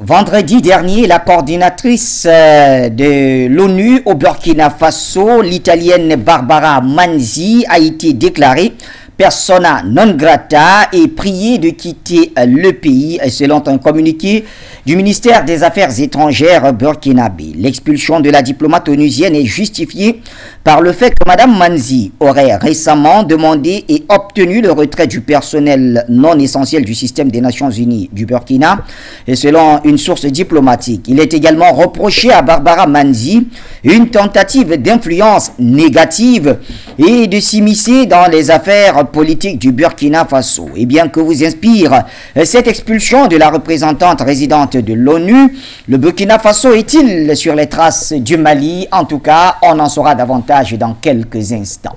Vendredi dernier, la coordinatrice de l'ONU au Burkina Faso, l'italienne Barbara Manzi, a été déclarée persona non grata et priée de quitter le pays, selon un communiqué du ministère des Affaires étrangères burkinabé. L'expulsion de la diplomate onusienne est justifiée par le fait que Mme Manzi aurait récemment demandé et obtenu le retrait du personnel non essentiel du système des Nations Unies du Burkina, et selon une source diplomatique. Il est également reproché à Barbara Manzi une tentative d'influence négative et de s'immiscer dans les affaires politique du Burkina Faso. Et bien que vous inspire cette expulsion de la représentante résidente de l'ONU, le Burkina Faso est-il sur les traces du Mali? En tout cas, on en saura davantage dans quelques instants.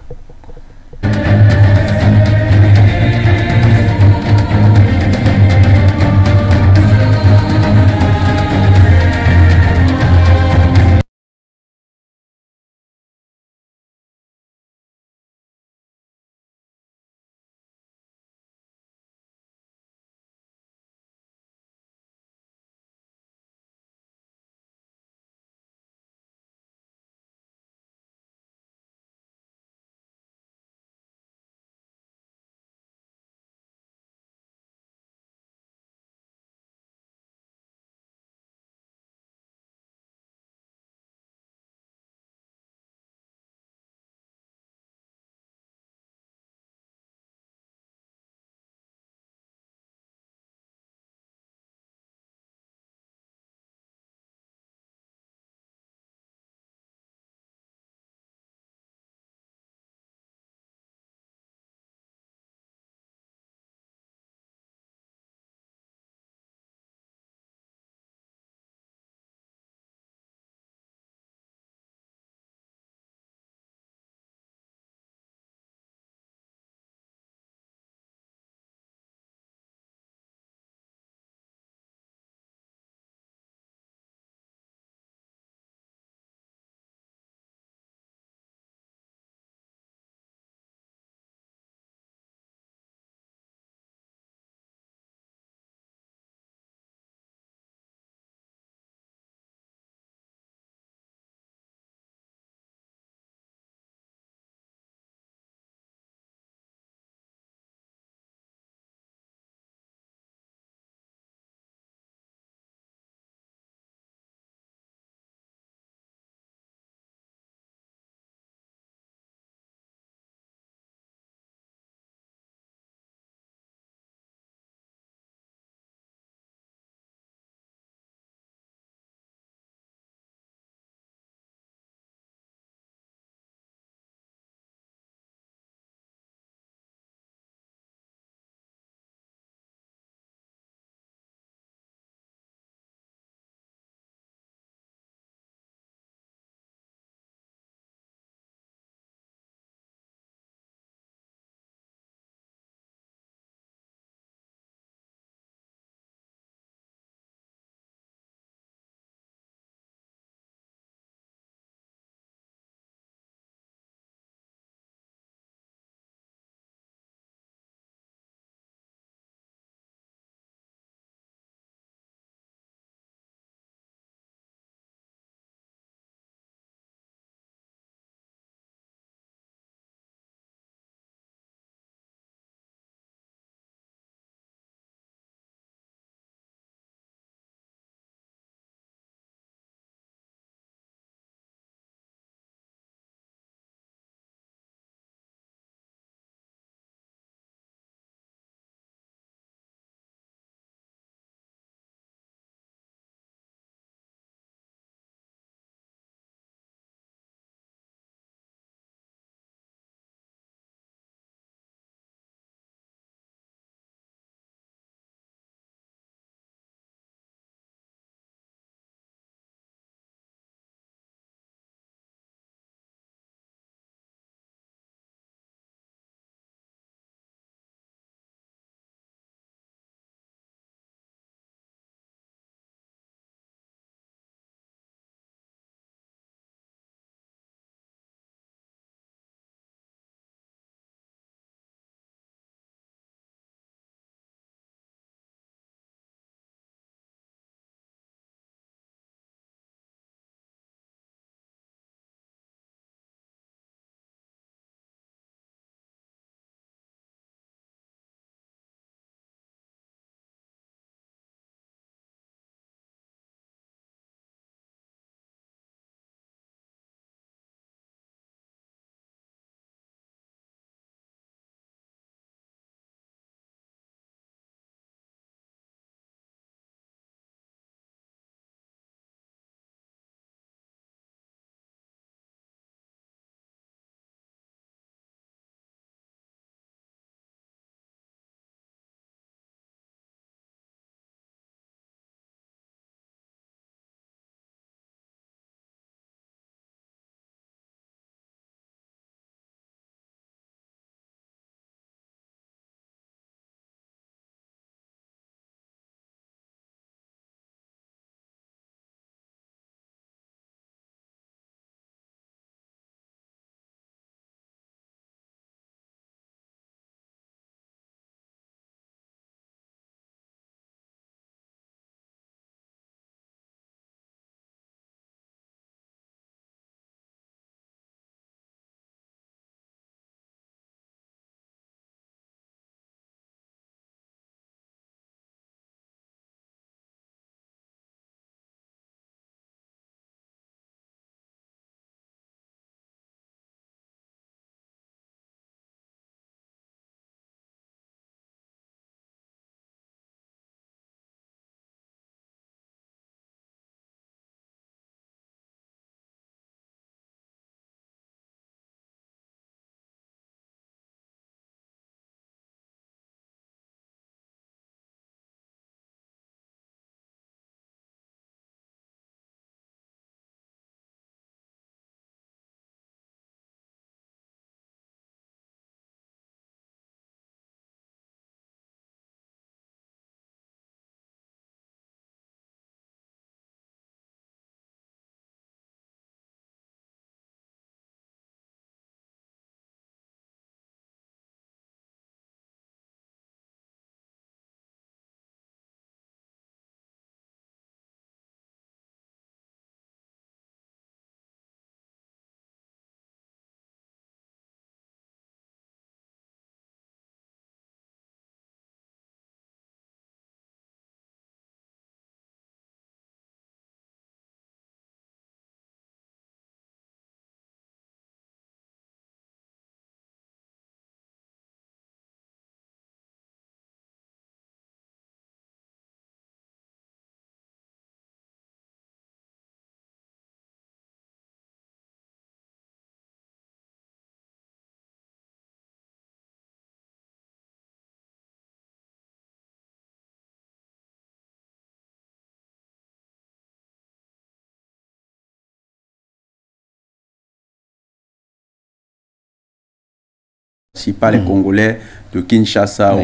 si pas les Congolais de Kinshasa,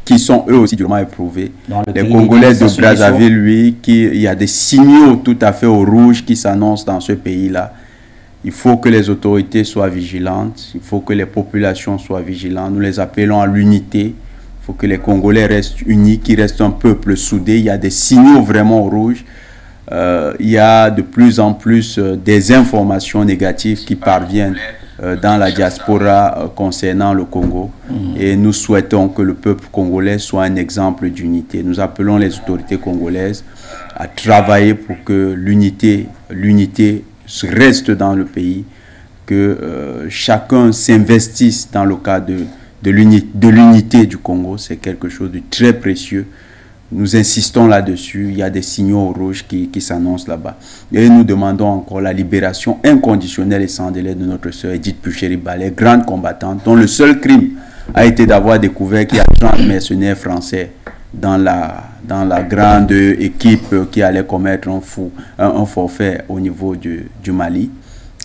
qui sont eux aussi durement éprouvés. Les Congolais de Brazzaville, lui, il y a des signaux tout à fait au rouge qui s'annoncent dans ce pays-là. Il faut que les autorités soient vigilantes, il faut que les populations soient vigilantes. Nous les appelons à l'unité. Il faut que les Congolais restent unis, qu'ils restent un peuple soudé. Il y a des signaux vraiment au rouge. Il y a de plus en plus des informations négatives qui parviennent dans la diaspora concernant le Congo. Et nous souhaitons que le peuple congolais soit un exemple d'unité. Nous appelons les autorités congolaises à travailler pour que l'unité reste dans le pays, que chacun s'investisse dans le cadre de l'unité du Congo. C'est quelque chose de très précieux. Nous insistons là-dessus. Il y a des signaux rouges qui s'annoncent là-bas. Et nous demandons encore la libération inconditionnelle et sans délai de notre sœur Edith Pucheri-Ballet, grande combattante, dont le seul crime a été d'avoir découvert qu'il y a 30 mercenaires français dans la grande équipe qui allait commettre un forfait au niveau du Mali.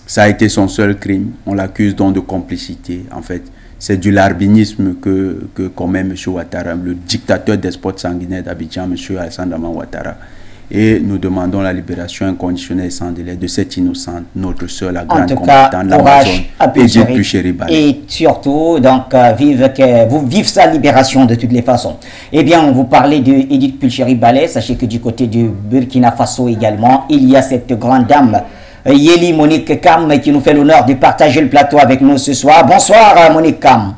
Ça a été son seul crime. On l'accuse donc de complicité. En fait, c'est du larbinisme que commet M. Ouattara, le dictateur despote sanguinaire d'Abidjan, M. Alassane Dramane Ouattara. Et nous demandons la libération inconditionnelle et sans délai de cette innocente, notre sœur, la grande combattante, l'Amazone, Edith Pucheri-Ballet. Et surtout, donc, vive sa libération de toutes les façons. Eh bien, vous parlez de Edith Pucheri-Ballet. Sachez que du côté du Burkina Faso également, il y a cette grande dame, Yeli Monique Kam, qui nous fait l'honneur de partager le plateau avec nous ce soir. Bonsoir, Monique Kam.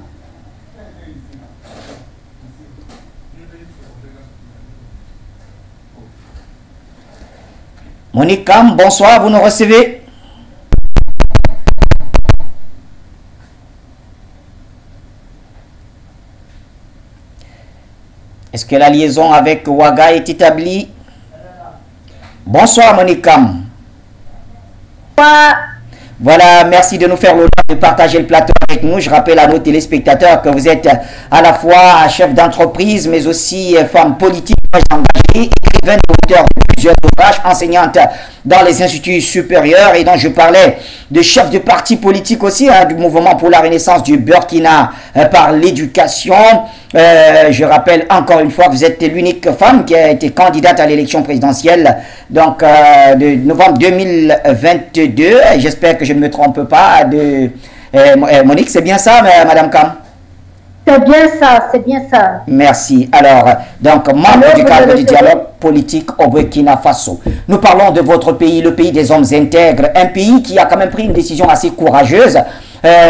Monique Kam, bonsoir, vous nous recevez? Est-ce que la liaison avec Ouaga est établie? Bonsoir, Monique Kam. Voilà, merci de nous faire l'honneur de partager le plateau avec nous. Je rappelle à nos téléspectateurs que vous êtes à la fois chef d'entreprise, mais aussi femme politique engagée, écrivaine, auteur de plusieurs ouvrages, enseignante dans les instituts supérieurs, et dont je parlais de chef de parti politique aussi, du mouvement pour la renaissance du Burkina par l'éducation. Je rappelle encore une fois que vous êtes l'unique femme qui a été candidate à l'élection présidentielle donc, de novembre 2022. J'espère que je ne me trompe pas. Monique, c'est bien ça, Madame Kam? C'est bien ça, c'est bien ça. Merci. Alors, donc, membre du cadre du dialogue politique au Burkina Faso. Nous parlons de votre pays, le pays des hommes intègres, un pays qui a quand même pris une décision assez courageuse,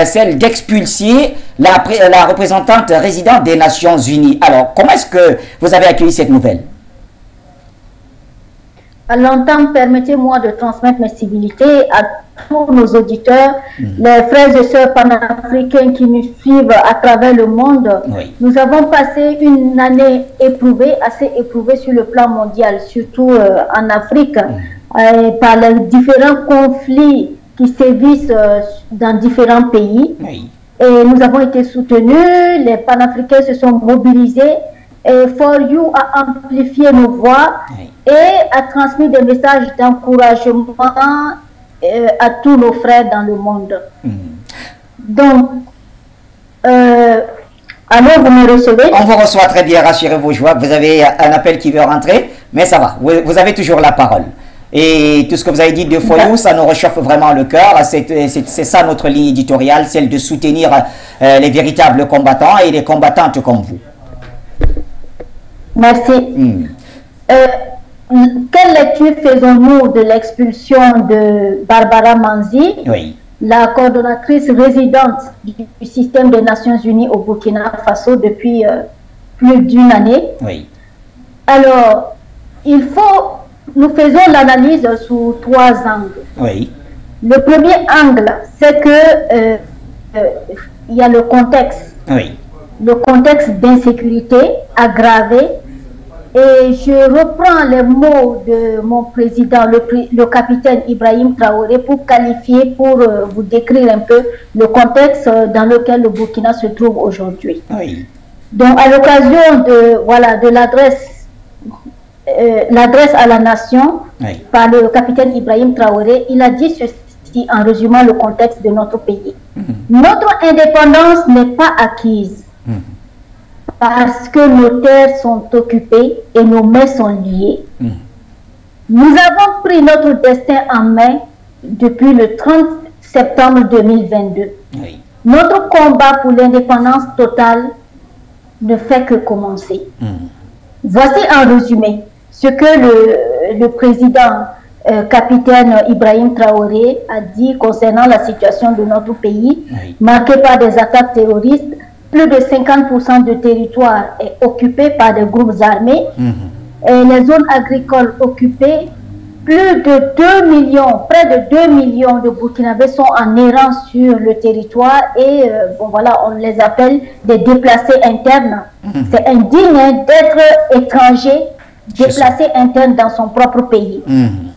celle d'expulser la représentante résidente des Nations Unies. Alors, comment est-ce que vous avez accueilli cette nouvelle? À longtemps, permettez-moi de transmettre mes civilités à tous nos auditeurs, les frères et sœurs panafricains qui nous suivent à travers le monde. Oui. Nous avons passé une année éprouvée, assez éprouvée sur le plan mondial, surtout en Afrique, par les différents conflits qui sévissent dans différents pays. Oui. Et nous avons été soutenus, les panafricains se sont mobilisés, et For You a amplifié nos voix et a transmis des messages d'encouragement à tous nos frères dans le monde. Donc, alors vous me recevez? On vous reçoit très bien, rassurez-vous, je vois que vous avez un appel qui veut rentrer, mais ça va, vous avez toujours la parole. Et tout ce que vous avez dit de For You, ça nous réchauffe vraiment le cœur. C'est ça notre ligne éditoriale, celle de soutenir les véritables combattants et les combattantes comme vous. Merci. Quelle lecture faisons-nous de l'expulsion de Barbara Manzi, la coordonnatrice résidente du système des Nations Unies au Burkina Faso depuis plus d'une année? Alors, nous faisons l'analyse sous 3 angles. Le premier angle, c'est que il y a le contexte. Le contexte d'insécurité aggravé. Et je reprends les mots de mon président, le capitaine Ibrahim Traoré, pour qualifier, pour vous décrire un peu le contexte dans lequel le Burkina se trouve aujourd'hui. Donc, à l'occasion de l'adresse à la nation par le capitaine Ibrahim Traoré, il a dit ceci: ici en résumant le contexte de notre pays. Notre indépendance n'est pas acquise parce que nos terres sont occupées et nos mains sont liées. Nous avons pris notre destin en main depuis le 30 septembre 2022. Oui. Notre combat pour l'indépendance totale ne fait que commencer. Voici en résumé ce que le président capitaine Ibrahim Traoré a dit concernant la situation de notre pays, marquée par des attaques terroristes. Plus de 50% de territoire est occupé par des groupes armés. Et les zones agricoles occupées, plus de 2 millions, près de 2 millions de Burkinabés sont en errance sur le territoire et bon voilà, on les appelle des déplacés internes. C'est indigne d'être étranger, déplacé interne dans son propre pays.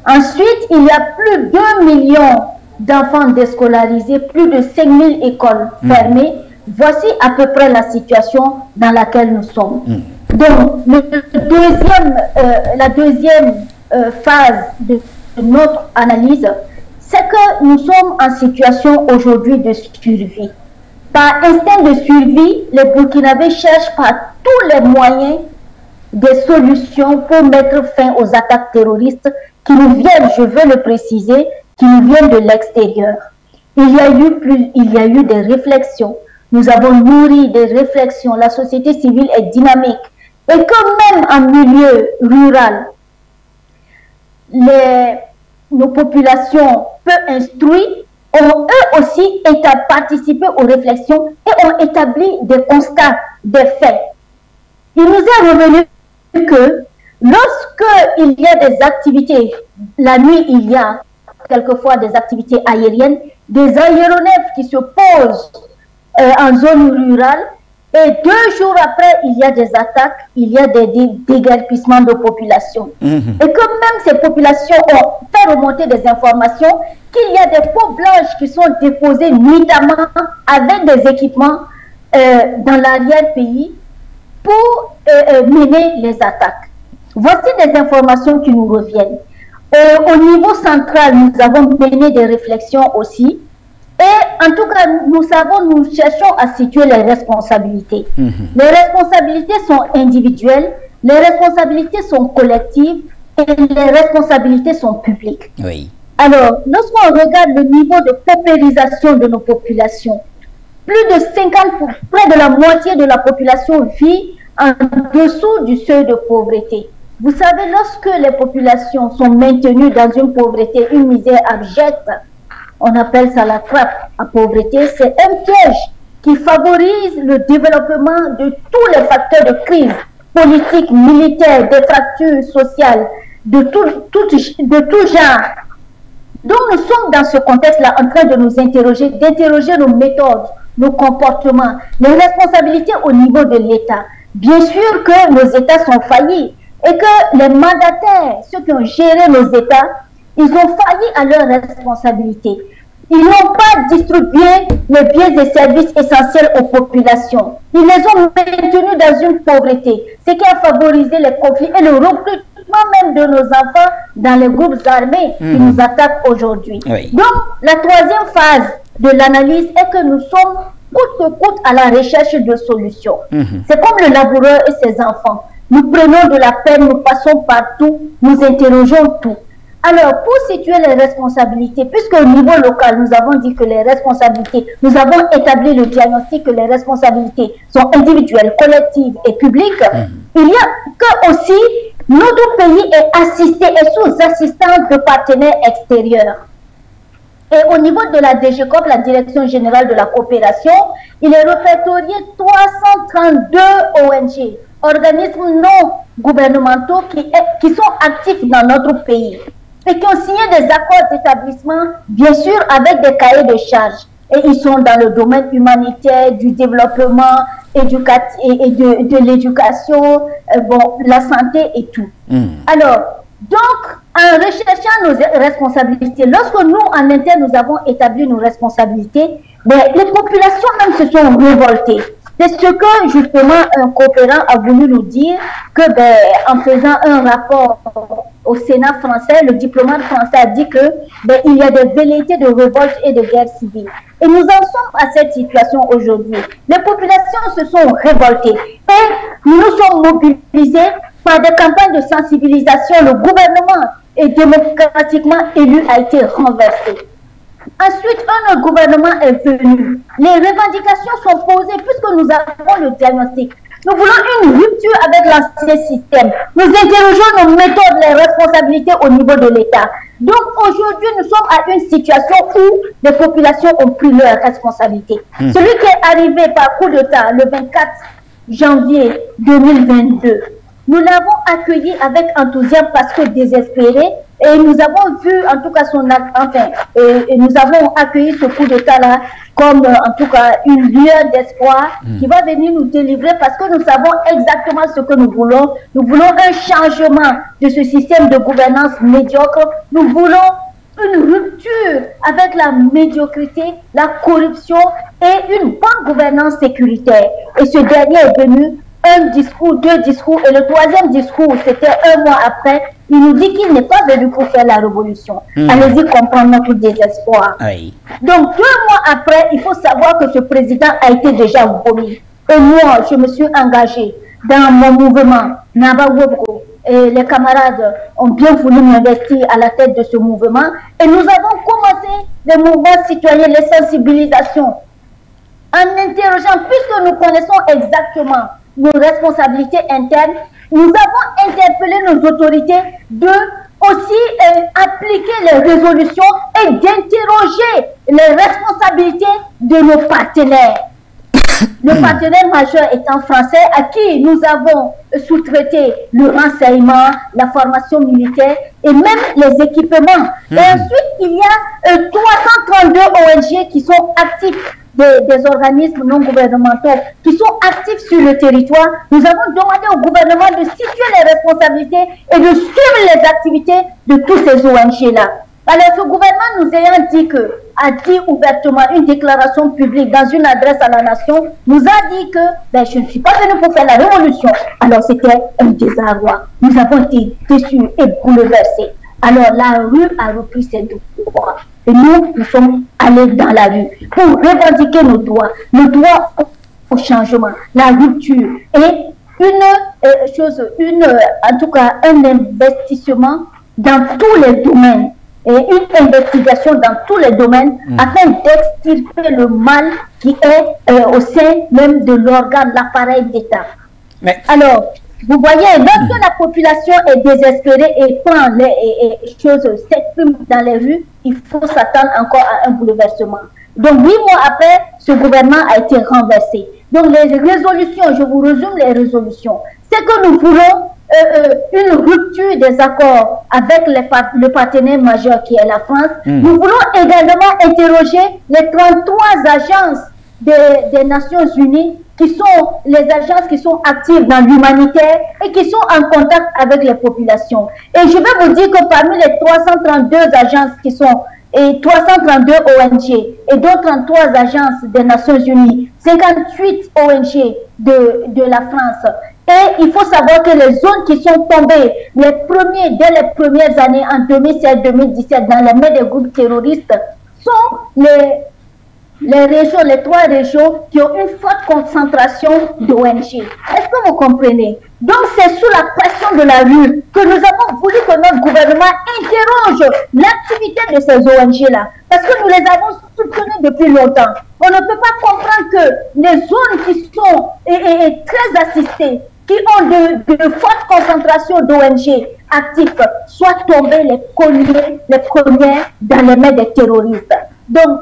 Ensuite, il y a plus de 2 millions d'enfants déscolarisés, plus de 5000 écoles fermées. Voici à peu près la situation dans laquelle nous sommes. Donc, la deuxième phase de notre analyse, c'est que nous sommes en situation aujourd'hui de survie. Par instinct de survie, les Burkinabés cherchent par tous les moyens des solutions pour mettre fin aux attaques terroristes qui nous viennent, je veux le préciser, qui nous viennent de l'extérieur. Il y a eu des réflexions. Nous avons nourri des réflexions. La société civile est dynamique. Et que même en milieu rural, nos populations peu instruites ont eux aussi participé aux réflexions et ont établi des constats, des faits. Il nous est revenu que lorsqu'il y a des activités, la nuit il y a quelquefois des activités aériennes, des aéronefs qui se posent en zone rurale, et 2 jours après, il y a des attaques, il y a des déguerpissements de population. Et que même ces populations ont fait remonter des informations qu'il y a des peaux blanches qui sont déposées nuitamment avec des équipements dans l'arrière-pays pour mener les attaques. Voici des informations qui nous reviennent. Au niveau central, nous avons mené des réflexions aussi. Et en tout cas, nous cherchons à situer les responsabilités. Les responsabilités sont individuelles, les responsabilités sont collectives et les responsabilités sont publiques. Oui. Alors, lorsqu'on regarde le niveau de paupérisation de nos populations, plus de 50%, près de la moitié de la population vit en dessous du seuil de pauvreté. Vous savez, lorsque les populations sont maintenues dans une pauvreté, une misère abjecte, on appelle ça la trappe à pauvreté, c'est un piège qui favorise le développement de tous les facteurs de crise, politique, militaire, des fractures sociales, de tout genre. Donc nous sommes dans ce contexte-là en train de nous interroger, d'interroger nos méthodes, nos comportements, les responsabilités au niveau de l'État. Bien sûr que nos États sont faillis et que les mandataires, ceux qui ont géré nos États, ils ont failli à leurs responsabilités. Ils n'ont pas distribué les biens et services essentiels aux populations. Ils les ont maintenus dans une pauvreté, ce qui a favorisé les conflits et le recrutement même de nos enfants dans les groupes armés qui nous attaquent aujourd'hui. Oui. Donc, la troisième phase de l'analyse est que nous sommes coûte que coûte à la recherche de solutions. C'est comme le laboureur et ses enfants. Nous prenons de la peine, nous passons partout, nous interrogeons tout. Alors, pour situer les responsabilités, puisque au niveau local, nous avons dit que les responsabilités, nous avons établi le diagnostic que les responsabilités sont individuelles, collectives et publiques, il y a que aussi notre pays est assisté et sous assistance de partenaires extérieurs. Et au niveau de la DGCOP, la Direction Générale de la Coopération, il est répertorié 332 ONG, organismes non gouvernementaux qui sont actifs dans notre pays et qui ont signé des accords d'établissement, bien sûr, avec des cahiers de charges. Et ils sont dans le domaine humanitaire, du développement, et de l'éducation, bon, la santé et tout. Alors, donc, en recherchant nos responsabilités, lorsque nous, en interne, nous avons établi nos responsabilités, ben, les populations même se sont révoltées. C'est ce que justement un coopérant a voulu nous dire, que en faisant un rapport au Sénat français, le diplomate français a dit que il y a des velléités de révolte et de guerre civile. Et nous en sommes à cette situation aujourd'hui. Les populations se sont révoltées et nous nous sommes mobilisés par des campagnes de sensibilisation. Le gouvernement est démocratiquement élu, a été renversé. Ensuite, un autre gouvernement est venu. Les revendications sont posées puisque nous avons le diagnostic. Nous voulons une rupture avec l'ancien système. Nous interrogeons nos méthodes, les responsabilités au niveau de l'État. Donc aujourd'hui, nous sommes à une situation où les populations ont pris leurs responsabilités. Celui qui est arrivé par coup d'État le 24 janvier 2022, nous l'avons accueilli avec enthousiasme parce que désespéré. Et nous avons vu en tout cas son acte, enfin, et nous avons accueilli ce coup d'État-là comme en tout cas une lueur d'espoir qui va venir nous délivrer parce que nous savons exactement ce que nous voulons. Nous voulons un changement de ce système de gouvernance médiocre. Nous voulons une rupture avec la médiocrité, la corruption et une bonne gouvernance sécuritaire. Et ce dernier est venu un discours, deux discours, et le troisième discours, c'était un mois après. Il nous dit qu'il n'est pas venu pour faire la révolution. Allez-y comprendre notre désespoir. Oui. Donc, 2 mois après, il faut savoir que ce président a été déjà vomi. Et moi, je me suis engagée dans mon mouvement, Naba Wobgo. Et les camarades ont bien voulu m'investir à la tête de ce mouvement. Et nous avons commencé les mouvements citoyens, les sensibilisations, en interrogeant, puisque nous connaissons exactement nos responsabilités internes, nous avons interpellé nos autorités de aussi appliquer les résolutions et d'interroger les responsabilités de nos partenaires. Le partenaire majeur étant français, à qui nous avons sous-traité le renseignement, la formation militaire et même les équipements. Et ensuite, il y a 332 ONG qui sont actifs, des organismes non gouvernementaux qui sont actifs sur le territoire. Nous avons demandé au gouvernement de situer les responsabilités et de suivre les activités de tous ces ONG-là. Alors, ce gouvernement nous ayant a dit ouvertement une déclaration publique dans une adresse à la nation, nous a dit que je ne suis pas venu pour faire la révolution. Alors, c'était un désarroi. Nous avons été déçus et bouleversés. Alors, la rue a repris ses droits. Et nous sommes allés dans la rue pour revendiquer nos droits au changement, la rupture et en tout cas, un investissement dans tous les domaines et une investigation dans tous les domaines afin d'extirper le mal qui est au sein même de l'organe, l'appareil d'État. Alors, vous voyez, lorsque la population est désespérée et quand les choses s'expriment dans les rues, il faut s'attendre encore à un bouleversement. Donc, 8 mois après, ce gouvernement a été renversé. Donc, les résolutions, je vous résume les résolutions, c'est que nous voulons une rupture des accords avec le partenaire majeur qui est la France. Nous voulons également interroger les 33 agences des Nations Unies qui sont les agences qui sont actives dans l'humanitaire et qui sont en contact avec les populations. Et je vais vous dire que parmi les 332 agences qui sont et 332 ONG et d'autres 33 agences des Nations Unies, 58 ONG de la France. Et il faut savoir que les zones qui sont tombées dès les premières années en 2016-2017 dans les mains des groupes terroristes sont les régions, les 3 régions qui ont une forte concentration d'ONG. Est-ce que vous comprenez? Donc c'est sous la pression de la rue que nous avons voulu que notre gouvernement interroge l'activité de ces ONG-là. Parce que nous les avons soupçonnées depuis longtemps. On ne peut pas comprendre que les zones qui sont très assistées, qui ont de fortes concentrations d'ONG actifs, soient tombées les premières dans les mains des terroristes. Donc,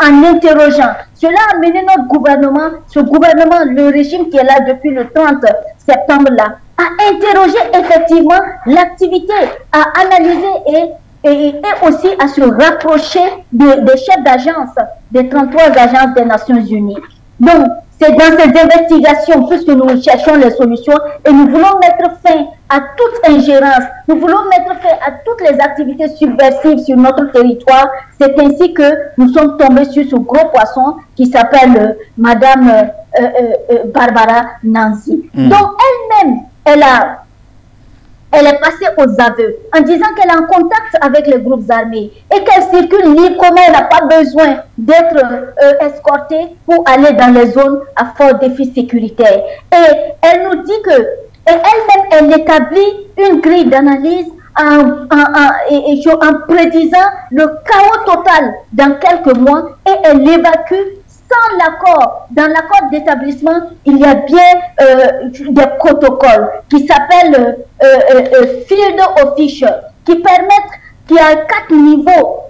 en interrogeant, cela a mené notre gouvernement, ce gouvernement, le régime qui est là depuis le 30 septembre-là, à interroger effectivement l'activité, à analyser et aussi à se rapprocher des chefs d'agence, des 33 agences des Nations Unies. Donc, c'est dans ces investigations, puisque nous cherchons les solutions, et nous voulons mettre fin à toute ingérence, nous voulons mettre fin à toutes les activités subversives sur notre territoire. C'est ainsi que nous sommes tombés sur ce gros poisson qui s'appelle Madame Barbara Nanzi. Donc elle-même, elle est passée aux aveux en disant qu'elle est en contact avec les groupes armés et qu'elle circule libre, comme elle n'a pas besoin d'être escortée pour aller dans les zones à fort défi sécuritaire. Et elle nous dit que elle-même, elle établit une grille d'analyse en prédisant le chaos total dans quelques mois, et elle l'évacue sans l'accord. Dans l'accord d'établissement, il y a bien des protocoles qui s'appellent Field Official, qui a 4 niveaux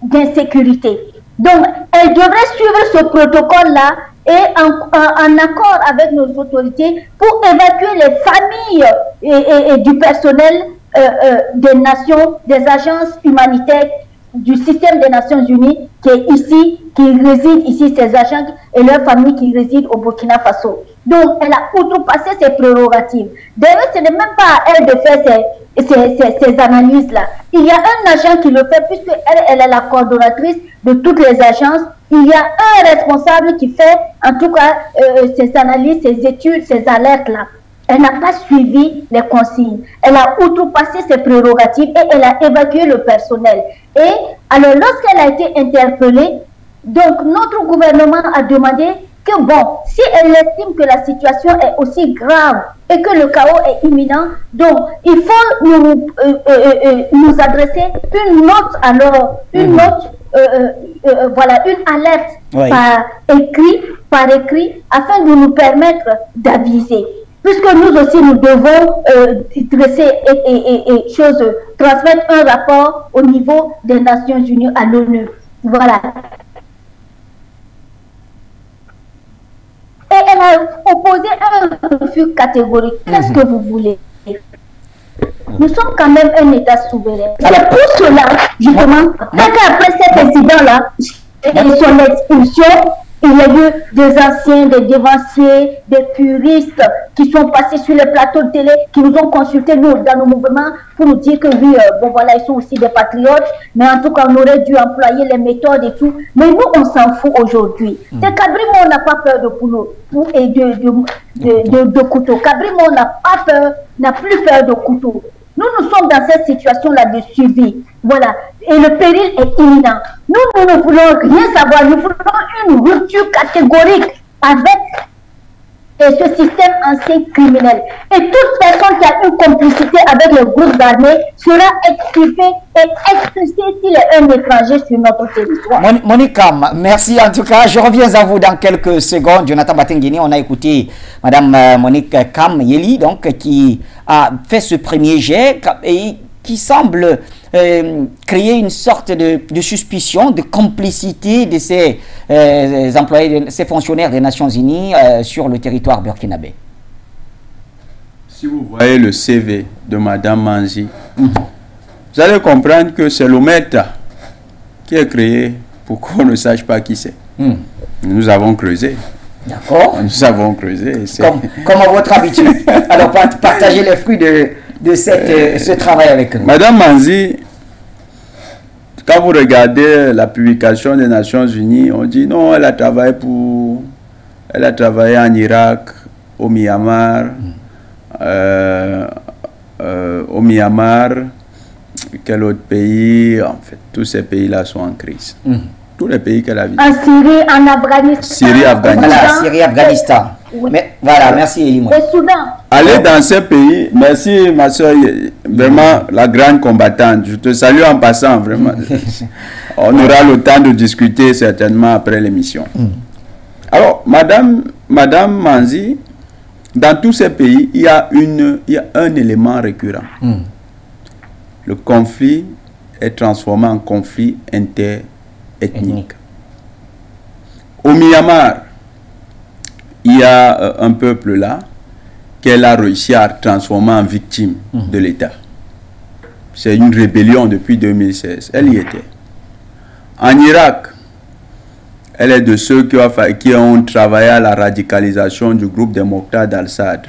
d'insécurité. Donc, elle devrait suivre ce protocole-là et en accord avec nos autorités pour évacuer les familles et du personnel des nations, des agences humanitaires du système des Nations Unies qui est ici, qui résident ici, ces agents et leurs familles qui résident au Burkina Faso. Donc, elle a outrepassé ses prérogatives. D'ailleurs, ce n'est même pas à elle de faire ces analyses-là. Il y a un agent qui le fait, puisque elle est la coordonnatrice de toutes les agences. Il y a un responsable qui fait, en tout cas, ces analyses, ces études, ces alertes-là. Elle n'a pas suivi les consignes. Elle a outrepassé ses prérogatives et elle a évacué le personnel. Et alors, lorsqu'elle a été interpellée, donc notre gouvernement a demandé que bon, si elle estime que la situation est aussi grave et que le chaos est imminent, donc il faut nous adresser une note, alors une note, voilà, une alerte par écrit, afin de nous permettre d'aviser. Puisque nous aussi, nous devons dresser transmettre un rapport au niveau des Nations Unies à l'ONU. Voilà. Et elle a opposé un refus catégorique. Qu'est-ce que vous voulez? Nous sommes quand même un État souverain. Alors pour cela, justement, après cet incident-là, et son expulsion, il y a eu des anciens, des dévanciers, des puristes qui sont passés sur les plateaux de télé, qui nous ont consultés, nous, dans nos mouvements, pour nous dire que oui, bon voilà, ils sont aussi des patriotes, mais en tout cas, on aurait dû employer les méthodes et tout. Mais nous, on s'en fout aujourd'hui. Cabrimo, on n'a pas peur de couteau et de couteau. Cabrimo n'a plus peur de couteau. Nous sommes dans cette situation-là de suivi. Voilà. Et le péril est imminent. Nous ne voulons rien savoir. Nous voulons une rupture catégorique avec ce système ancien criminel. Et toute personne qui a une complicité avec les groupes armés sera expulsée et expulsée s'il est un étranger sur notre territoire. Monica, merci en tout cas. Je reviens à vous dans quelques secondes. Jonathan Batengeni, on a écouté Madame Monique Kam Yeli, donc, qui a fait ce premier jet et qui semble créer une sorte de suspicion, de complicité de ces employés, ces fonctionnaires des Nations Unies sur le territoire burkinabé. Si vous voyez le CV de Madame Manzi, vous allez comprendre que c'est l'OMETA qui est créé pour qu'on ne sache pas qui c'est. Nous avons creusé. D'accord. Nous avons creusé. Comme à votre habitude. Alors, partagez les fruits de ce travail avec nous. Madame Manzi, quand vous regardez la publication des Nations Unies, on dit non, elle a travaillé en Irak, au Myanmar, quel autre pays? En fait, tous ces pays-là sont en crise. Tous les pays qu'elle a visités. En Syrie, en Afghanistan. Syrie, Afghanistan. Voilà, Syrie, Afghanistan. Oui. Mais, voilà, merci Elie. Le Soudan. Allez dans ces pays. Merci ma soeur, vraiment la grande combattante. Je te salue en passant, vraiment. On aura le temps de discuter certainement après l'émission. Alors, Madame Manzi, dans tous ces pays, il y a un élément récurrent. Le conflit est transformé en conflit interethnique. Au Myanmar, il y a un peuple là qu'elle a réussi à transformer en victime de l'État. C'est une rébellion depuis 2016. Elle y était. En Irak, elle est de ceux qui ont travaillé à la radicalisation du groupe des Moqtad al-Sadr.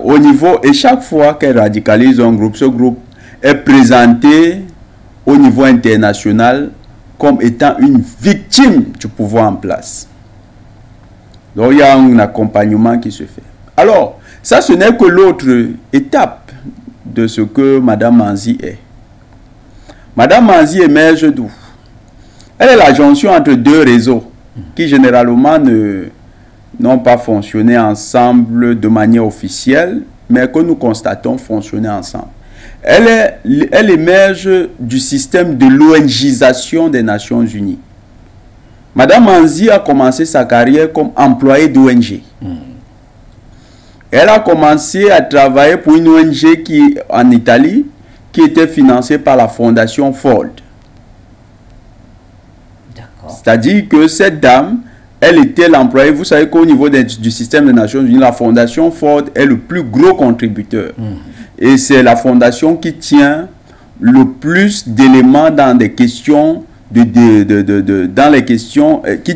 Au niveau, et chaque fois qu'elle radicalise un groupe, ce groupe est présenté au niveau international comme étant une victime du pouvoir en place. Donc il y a un accompagnement qui se fait. Alors, ça ce n'est que l'autre étape de ce que Mme Manzi est. Mme Manzi émerge d'où? Elle est la jonction entre deux réseaux qui généralement n'ont pas fonctionné ensemble de manière officielle, mais que nous constatons fonctionner ensemble. Elle émerge du système de l'ONGisation des Nations Unies. Mme Manzi a commencé sa carrière comme employée d'ONG. Elle a commencé à travailler pour une ONG en Italie qui était financée par la Fondation Ford. C'est-à-dire que cette dame, elle était l'employée. Vous savez qu'au niveau du système des Nations Unies, la Fondation Ford est le plus gros contributeur. Et c'est la fondation qui tient le plus d'éléments dans des questions, qui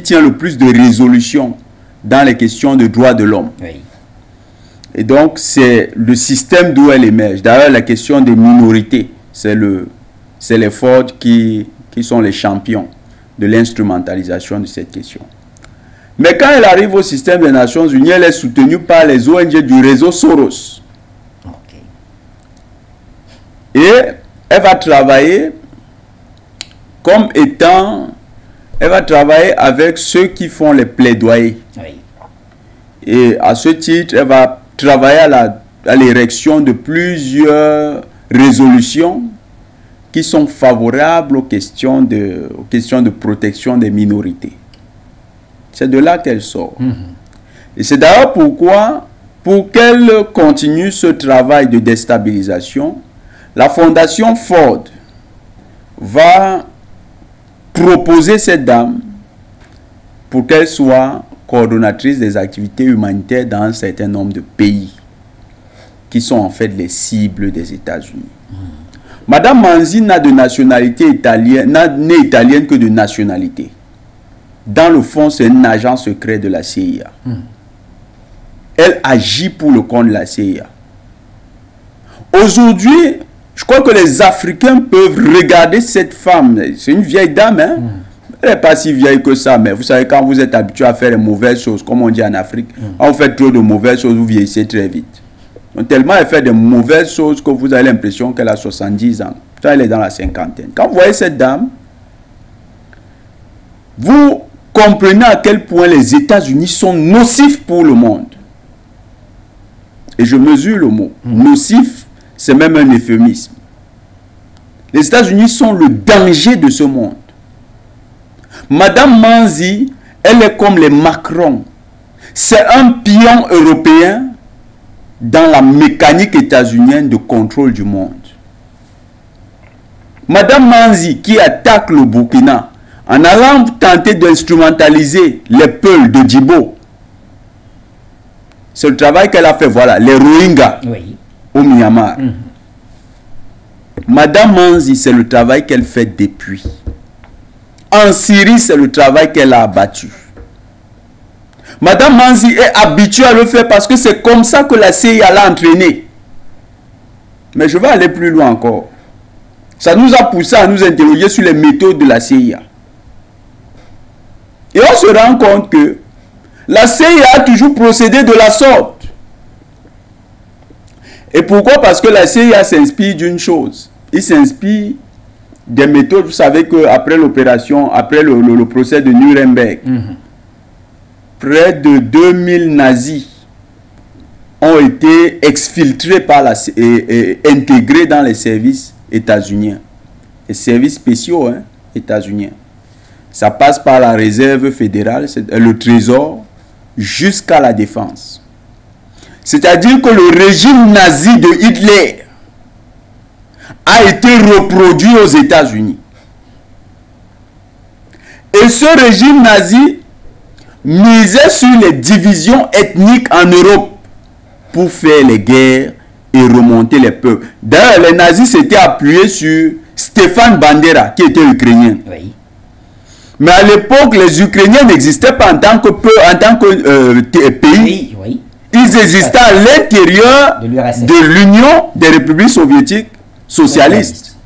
tient le plus de résolutions dans les questions de droits de l'homme. Oui. Et donc, c'est le système d'où elle émerge. D'ailleurs, la question des minorités, c'est les Ford qui sont les champions de l'instrumentalisation de cette question. Mais quand elle arrive au système des Nations Unies, elle est soutenue par les ONG du réseau Soros. Okay. Et elle va travailler comme étant... Elle va travailler avec ceux qui font les plaidoyers. Oui. Et à ce titre, elle va travailler à l'érection de plusieurs résolutions qui sont favorables aux questions de protection des minorités. C'est de là qu'elle sort. Et c'est d'ailleurs pourquoi, pour qu'elle continue ce travail de déstabilisation, la Fondation Ford va proposer cette dame pour qu'elle soit coordonnatrice des activités humanitaires dans un certain nombre de pays qui sont en fait les cibles des États-Unis. Madame Manzi n'a de nationalité italienne, n'est italienne que de nationalité. Dans le fond, c'est un agent secret de la CIA. Elle agit pour le compte de la CIA. Aujourd'hui, je crois que les Africains peuvent regarder cette femme. C'est une vieille dame, hein? Elle n'est pas si vieille que ça, mais vous savez, quand vous êtes habitué à faire les mauvaises choses, comme on dit en Afrique, quand vous faites trop de mauvaises choses, vous vieillissez très vite. Donc, tellement elle fait de mauvaises choses que vous avez l'impression qu'elle a 70 ans. Pourtant, elle est dans la cinquantaine. Quand vous voyez cette dame, vous comprenez à quel point les États-Unis sont nocifs pour le monde. Et je mesure le mot. Nocif, c'est même un euphémisme. Les États-Unis sont le danger de ce monde. Madame Manzi, elle est comme les Macron. C'est un pion européen dans la mécanique états-unienne de contrôle du monde. Madame Manzi, qui attaque le Burkina, en allant tenter d'instrumentaliser les Peuls de Djibo, c'est le travail qu'elle a fait, voilà, les Rohingyas au Myanmar. Madame Manzi, c'est le travail qu'elle fait depuis. En Syrie, c'est le travail qu'elle a abattu. Madame Manzi est habituée à le faire parce que c'est comme ça que la CIA l'a entraînée. Mais je vais aller plus loin encore. Ça nous a poussé à nous interroger sur les méthodes de la CIA. Et on se rend compte que la CIA a toujours procédé de la sorte. Et pourquoi? Parce que la CIA s'inspire d'une chose. Il s'inspire des méthodes. Vous savez qu'après l'opération, après le procès de Nuremberg, près de 2000 nazis ont été exfiltrés par et intégrés dans les services états-uniens. Les services spéciaux états-uniens. Ça passe par la réserve fédérale, le trésor, jusqu'à la défense. C'est-à-dire que le régime nazi de Hitler a été reproduit aux États-Unis. Et ce régime nazi misait sur les divisions ethniques en Europe pour faire les guerres et remonter les peuples. D'ailleurs, les nazis s'étaient appuyés sur Stéphane Bandera, qui était ukrainien. Oui. Mais à l'époque, les Ukrainiens n'existaient pas en tant que pays. Oui, oui. Ils existaient à l'intérieur de l'Union des républiques soviétiques socialistes.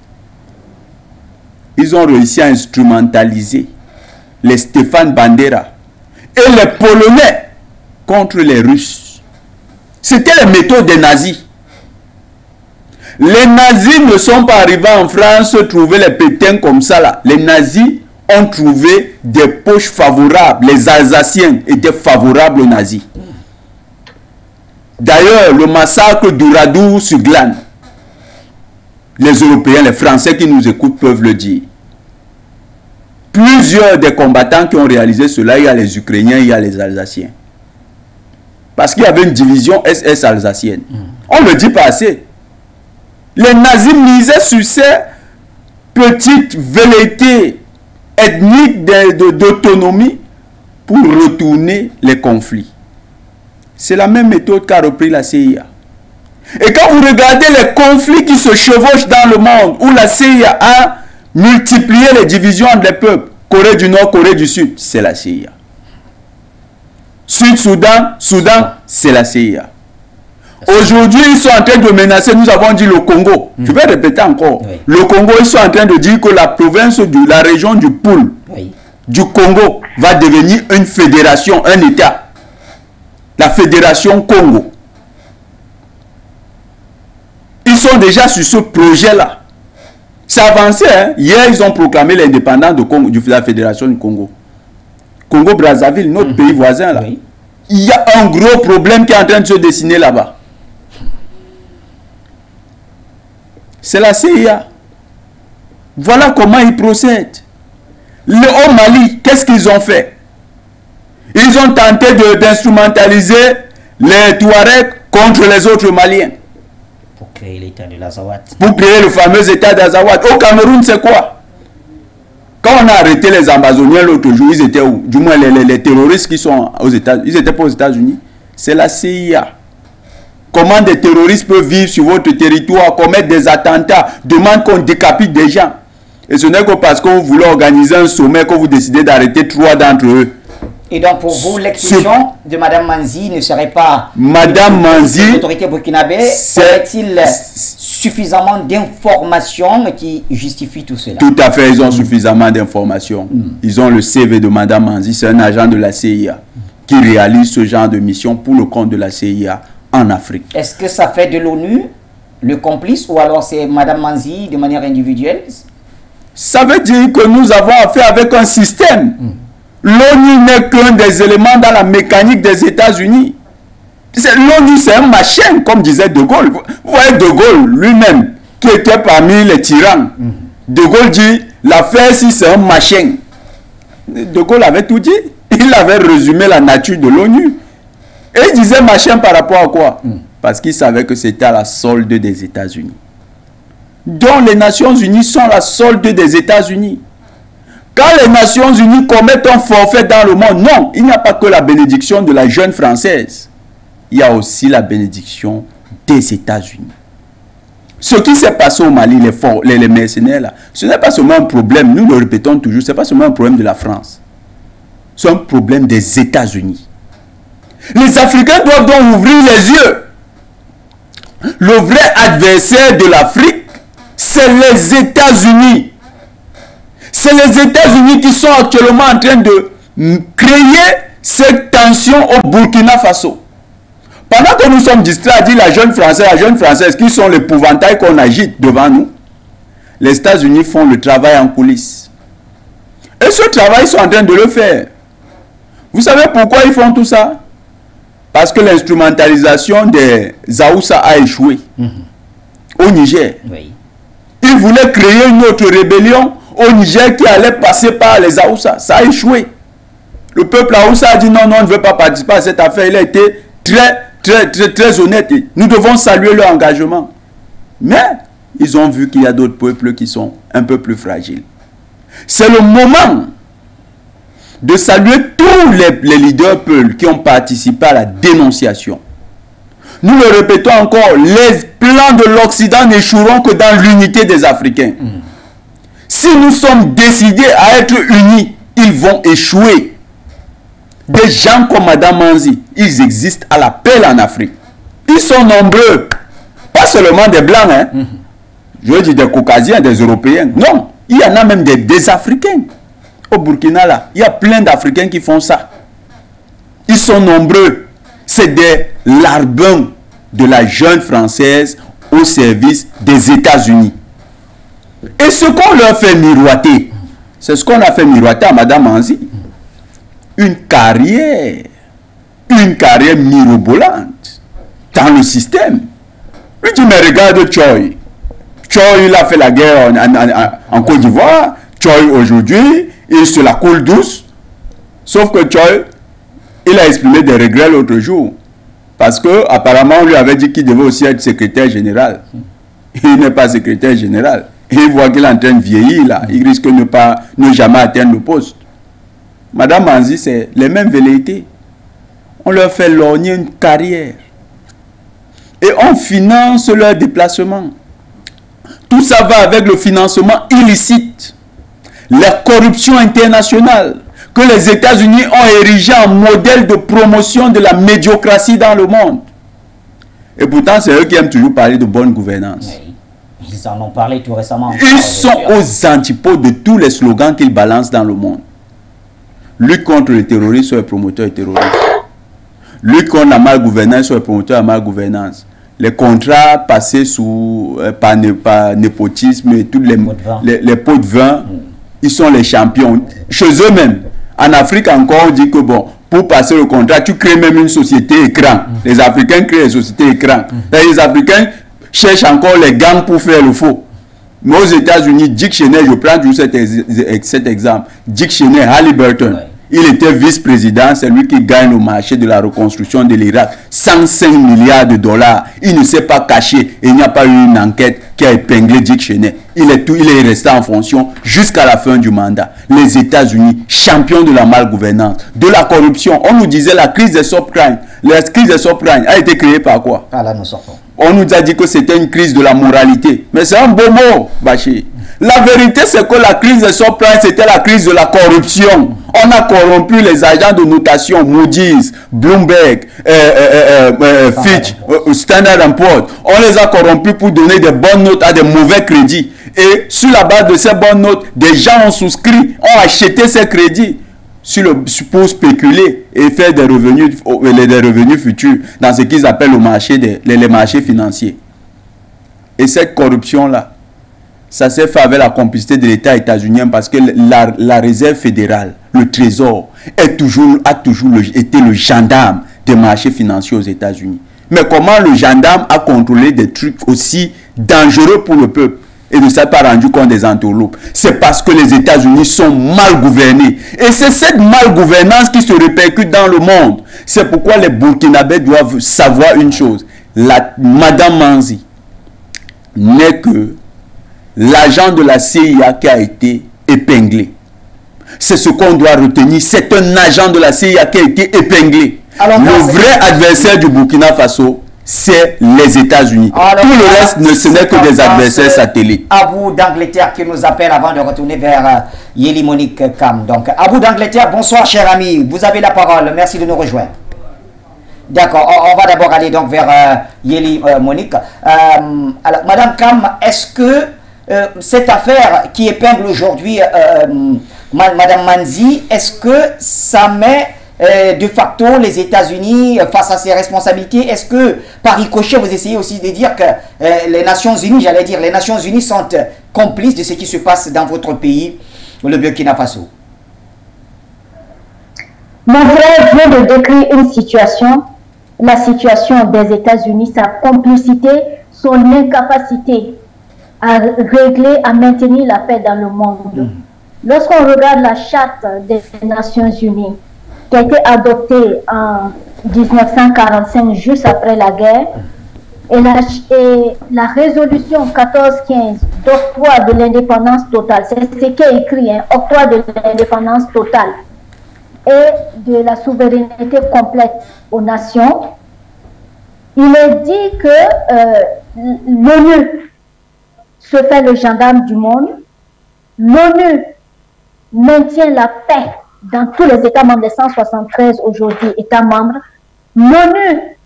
ils ont réussi à instrumentaliser les Stéphane Bandera et les Polonais contre les Russes. C'était les méthodes des nazis. Les nazis ne sont pas arrivés en France trouver les pétins comme ça là. Les nazis ont trouvé des poches favorables. Les Alsaciens étaient favorables aux nazis. D'ailleurs, le massacre d'Ouradour sur Glane, les Européens, les Français qui nous écoutent peuvent le dire. Plusieurs des combattants qui ont réalisé cela, il y a les Ukrainiens, il y a les Alsaciens. Parce qu'il y avait une division SS alsacienne. On ne le dit pas assez. Les nazis misaient sur ces petites velléités ethniques d'autonomie pour retourner les conflits. C'est la même méthode qu'a repris la CIA. Et quand vous regardez les conflits qui se chevauchent dans le monde, où la CIA a multiplié les divisions entre les peuples, Corée du Nord, Corée du Sud, c'est la CIA. Sud-Soudan, Soudan, c'est la CIA. Aujourd'hui, ils sont en train de menacer, nous avons dit le Congo. Je vais répéter encore. Oui. Le Congo, ils sont en train de dire que la province, la région du Poul, du Congo, va devenir une fédération, un État. La fédération Congo. Ils sont déjà sur ce projet-là. C'est avancé, hein? Hier, ils ont proclamé l'indépendance de la fédération du Congo. Congo-Brazzaville, notre pays voisin, là. Oui. Il y a un gros problème qui est en train de se dessiner là-bas. C'est la CIA. Voilà comment ils procèdent. Au Mali, qu'est-ce qu'ils ont fait? Ils ont tenté d'instrumentaliser les Touaregs contre les autres Maliens. Pour créer l'État de l'Azawad. Pour créer le fameux État d'Azawad. Au Cameroun, c'est quoi? Quand on a arrêté les Amazoniens l'autre jour, ils étaient où? Du moins, les terroristes qui sont aux États-Unis, ils n'étaient pas aux États-Unis. C'est la CIA. Comment des terroristes peuvent vivre sur votre territoire, commettre des attentats, demandent qu'on décapite des gens. Et ce n'est que parce que vous voulez organiser un sommet que vous décidez d'arrêter 3 d'entre eux. Et donc pour vous, l'exclusion de Mme Manzi ne serait pas... Mme Manzi... L'autorité burkinabé, aurait-il suffisamment d'informations qui justifient tout cela? Tout à fait, ils ont suffisamment d'informations. Ils ont le CV de Mme Manzi, c'est un agent de la CIA qui réalise ce genre de mission pour le compte de la CIA en Afrique. Est-ce que ça fait de l'ONU le complice ou alors c'est Mme Manzi de manière individuelle? Ça veut dire que nous avons affaire avec un système. L'ONU n'est qu'un des éléments dans la mécanique des États-Unis. L'ONU, c'est un machin, comme disait De Gaulle. Vous voyez De Gaulle lui-même, qui était parmi les tyrans. De Gaulle dit, l'affaire, si c'est un machin. De Gaulle avait tout dit. Il avait résumé la nature de l'ONU. Et il disait machin par rapport à quoi? Parce qu'il savait que c'était à la solde des États-Unis. Donc les Nations Unies sont la solde des États-Unis. Quand les Nations Unies commettent un forfait dans le monde, non, il n'y a pas que la bénédiction de la jeune française. Il y a aussi la bénédiction des États-Unis. Ce qui s'est passé au Mali, les mercenaires, là, ce n'est pas seulement un problème, nous le répétons toujours, ce n'est pas seulement un problème de la France. C'est un problème des États-Unis. Les Africains doivent donc ouvrir les yeux. Le vrai adversaire de l'Afrique, c'est les États-Unis. C'est les États-Unis qui sont actuellement en train de créer cette tension au Burkina Faso. Pendant que nous sommes distraits à dire la jeune Française, qui sont l'épouvantail qu'on agite devant nous, les États-Unis font le travail en coulisses. Et ce travail, ils sont en train de le faire. Vous savez pourquoi ils font tout ça? Parce que l'instrumentalisation des Zaoussa a échoué au Niger. Oui. Ils voulaient créer une autre rébellion au Niger qui allait passer par les Zaoussa. Ça a échoué. Le peuple Aoussa a dit non, on ne veut pas participer à cette affaire. Il a été très honnête. Nous devons saluer leur engagement. Mais ils ont vu qu'il y a d'autres peuples qui sont un peu plus fragiles. C'est le moment de saluer tous les leaders peuples qui ont participé à la dénonciation. Nous le répétons encore, les plans de l'Occident n'échoueront que dans l'unité des Africains. Si nous sommes décidés à être unis, ils vont échouer. Des gens comme Mme Manzi, ils existent à l'appel en Afrique. Ils sont nombreux. Pas seulement des Blancs, hein. Je veux dire des Caucasiens, des Européens. Non. Il y en a même des Africains. Au Burkina, là, il y a plein d'Africains qui font ça. Ils sont nombreux. C'est des larbins de la jeune française au service des États-Unis. Et ce qu'on leur fait miroiter, c'est ce qu'on a fait miroiter à Madame Manzi. Une carrière mirobolante dans le système. Lui dit, mais regarde Choi. Choi, il a fait la guerre en Côte d'Ivoire. Choi, aujourd'hui, il se la coule douce. Sauf que Choi, il a exprimé des regrets l'autre jour. Parce que apparemment on lui avait dit qu'il devait aussi être secrétaire général. Il n'est pas secrétaire général. Et il voit qu'il est en train de vieillir là. Il risque de ne jamais atteindre le poste. Madame Manzi, c'est les mêmes velléités. On leur fait lorgner une carrière. Et on finance leur déplacement. Tout ça va avec le financement illicite. La corruption internationale que les États-Unis ont érigé en modèle de promotion de la médiocratie dans le monde. Et pourtant, c'est eux qui aiment toujours parler de bonne gouvernance. Oui. Ils en ont parlé tout récemment. Ils sont aux antipodes de tous les slogans qu'ils balancent dans le monde. Lutte contre le terrorisme, sont les promoteurs du terrorisme. Lutte contre la malgouvernance, sont les promoteurs de la malgouvernance. Les contrats passés par népotisme et tous les pots de vin, ils sont les champions. Chez eux-mêmes, en Afrique encore, on dit que bon, pour passer le contrat, tu crées même une société écran. Les Africains créent les sociétés écran. Les Africains cherchent encore les gangs pour faire le faux. Mais aux États-Unis, Dick Cheney, je prends toujours cet exemple. Dick Cheney, Halliburton, il était vice-président, c'est lui qui gagne le marché de la reconstruction de l'Irak. 105 milliards de dollars. Il ne s'est pas caché et il n'y a pas eu une enquête qui a épinglé Dick Cheney. Il est resté en fonction jusqu'à la fin du mandat. Les États-Unis, champions de la malgouvernance, de la corruption. On nous disait la crise des subprimes. La crise des subprimes a été créée par quoi? Ah là, nous sortons. On nous a dit que c'était une crise de la moralité. Mais c'est un beau mot, Bachir. La vérité, c'est que la crise des subprimes, c'était la crise de la corruption. On a corrompu les agents de notation, Moody's, Bloomberg, Fitch, Standard & Poor's. On les a corrompus pour donner des bonnes notes à des mauvais crédits. Et sur la base de ces bonnes notes, des gens ont souscrit, ont acheté ces crédits pour spéculer et faire des revenus futurs dans ce qu'ils appellent les marchés financiers. Et cette corruption-là, ça s'est fait avec la complicité de l'État états-unien parce que la réserve fédérale, le trésor, a toujours été le gendarme des marchés financiers aux États-Unis. Mais comment le gendarme a contrôlé des trucs aussi dangereux pour le peuple et ne s'est pas rendu compte des entourloupes? C'est parce que les États-Unis sont mal gouvernés. Et c'est cette malgouvernance qui se répercute dans le monde. C'est pourquoi les Burkinabés doivent savoir une chose. Madame Manzi n'est que l'agent de la CIA qui a été épinglé. C'est ce qu'on doit retenir. C'est un agent de la CIA qui a été épinglé. Alors, le vrai adversaire du Burkina Faso, c'est les États-Unis. Tout le reste, ce n'est que des adversaires satellites. Abou d'Angleterre qui nous appelle avant de retourner vers Yéli Monique Kam. Donc, Abou d'Angleterre, bonsoir cher ami. Vous avez la parole. Merci de nous rejoindre. D'accord, on va d'abord aller donc vers Yéli Monique. Alors, Madame Kam, est-ce que cette affaire qui épingle aujourd'hui Madame Manzi, est-ce que ça met de facto les États-Unis face à ses responsabilités? Est-ce que par ricochet vous essayez aussi de dire que les Nations Unies, les Nations Unies sont complices de ce qui se passe dans votre pays, le Burkina Faso? Mon frère vient de décrire une situation, la situation des États-Unis, sa complicité, son incapacité à régler, à maintenir la paix dans le monde. Lorsqu'on regarde la charte des Nations Unies, qui a été adoptée en 1945, juste après la guerre, et la résolution 1415 d'octroi de l'indépendance totale, c'est ce qui est écrit, hein, octroi de l'indépendance totale et de la souveraineté complète aux nations. Il est dit que l'ONU se fait le gendarme du monde. L'ONU maintient la paix dans tous les États membres, les 173 aujourd'hui États membres. L'ONU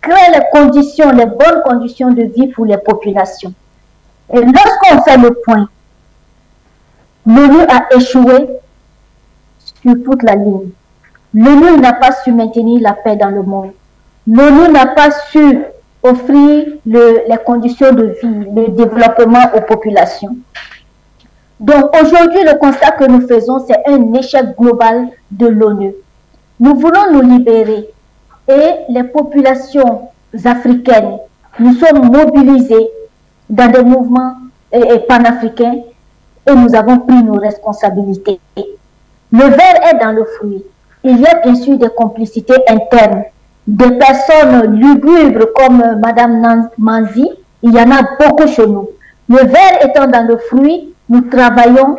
crée les conditions, les bonnes conditions de vie pour les populations. Et lorsqu'on fait le point, l'ONU a échoué sur toute la ligne. L'ONU n'a pas su maintenir la paix dans le monde. L'ONU n'a pas su offrir les conditions de vie, le développement aux populations. Donc aujourd'hui, le constat que nous faisons, c'est un échec global de l'ONU. Nous voulons nous libérer et les populations africaines, nous sommes mobilisés dans des mouvements panafricains et nous avons pris nos responsabilités. Le ver est dans le fruit. Il y a bien sûr des complicités internes, des personnes lugubres comme Madame Manzi, il y en a beaucoup chez nous. Le ver étant dans le fruit, nous travaillons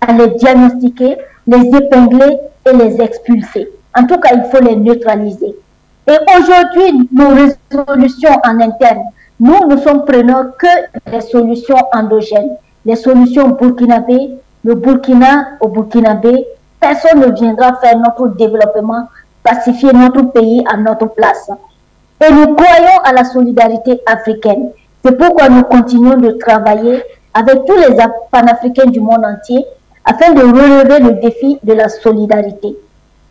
à les diagnostiquer, les épingler et les expulser. En tout cas, il faut les neutraliser. Et aujourd'hui, nos résolutions en interne, nous sommes preneurs que des solutions endogènes, les solutions burkinabé, le Burkina au burkinabé. Personne ne viendra faire notre développement, pacifier notre pays à notre place. Et nous croyons à la solidarité africaine. C'est pourquoi nous continuons de travailler avec tous les panafricains du monde entier afin de relever le défi de la solidarité.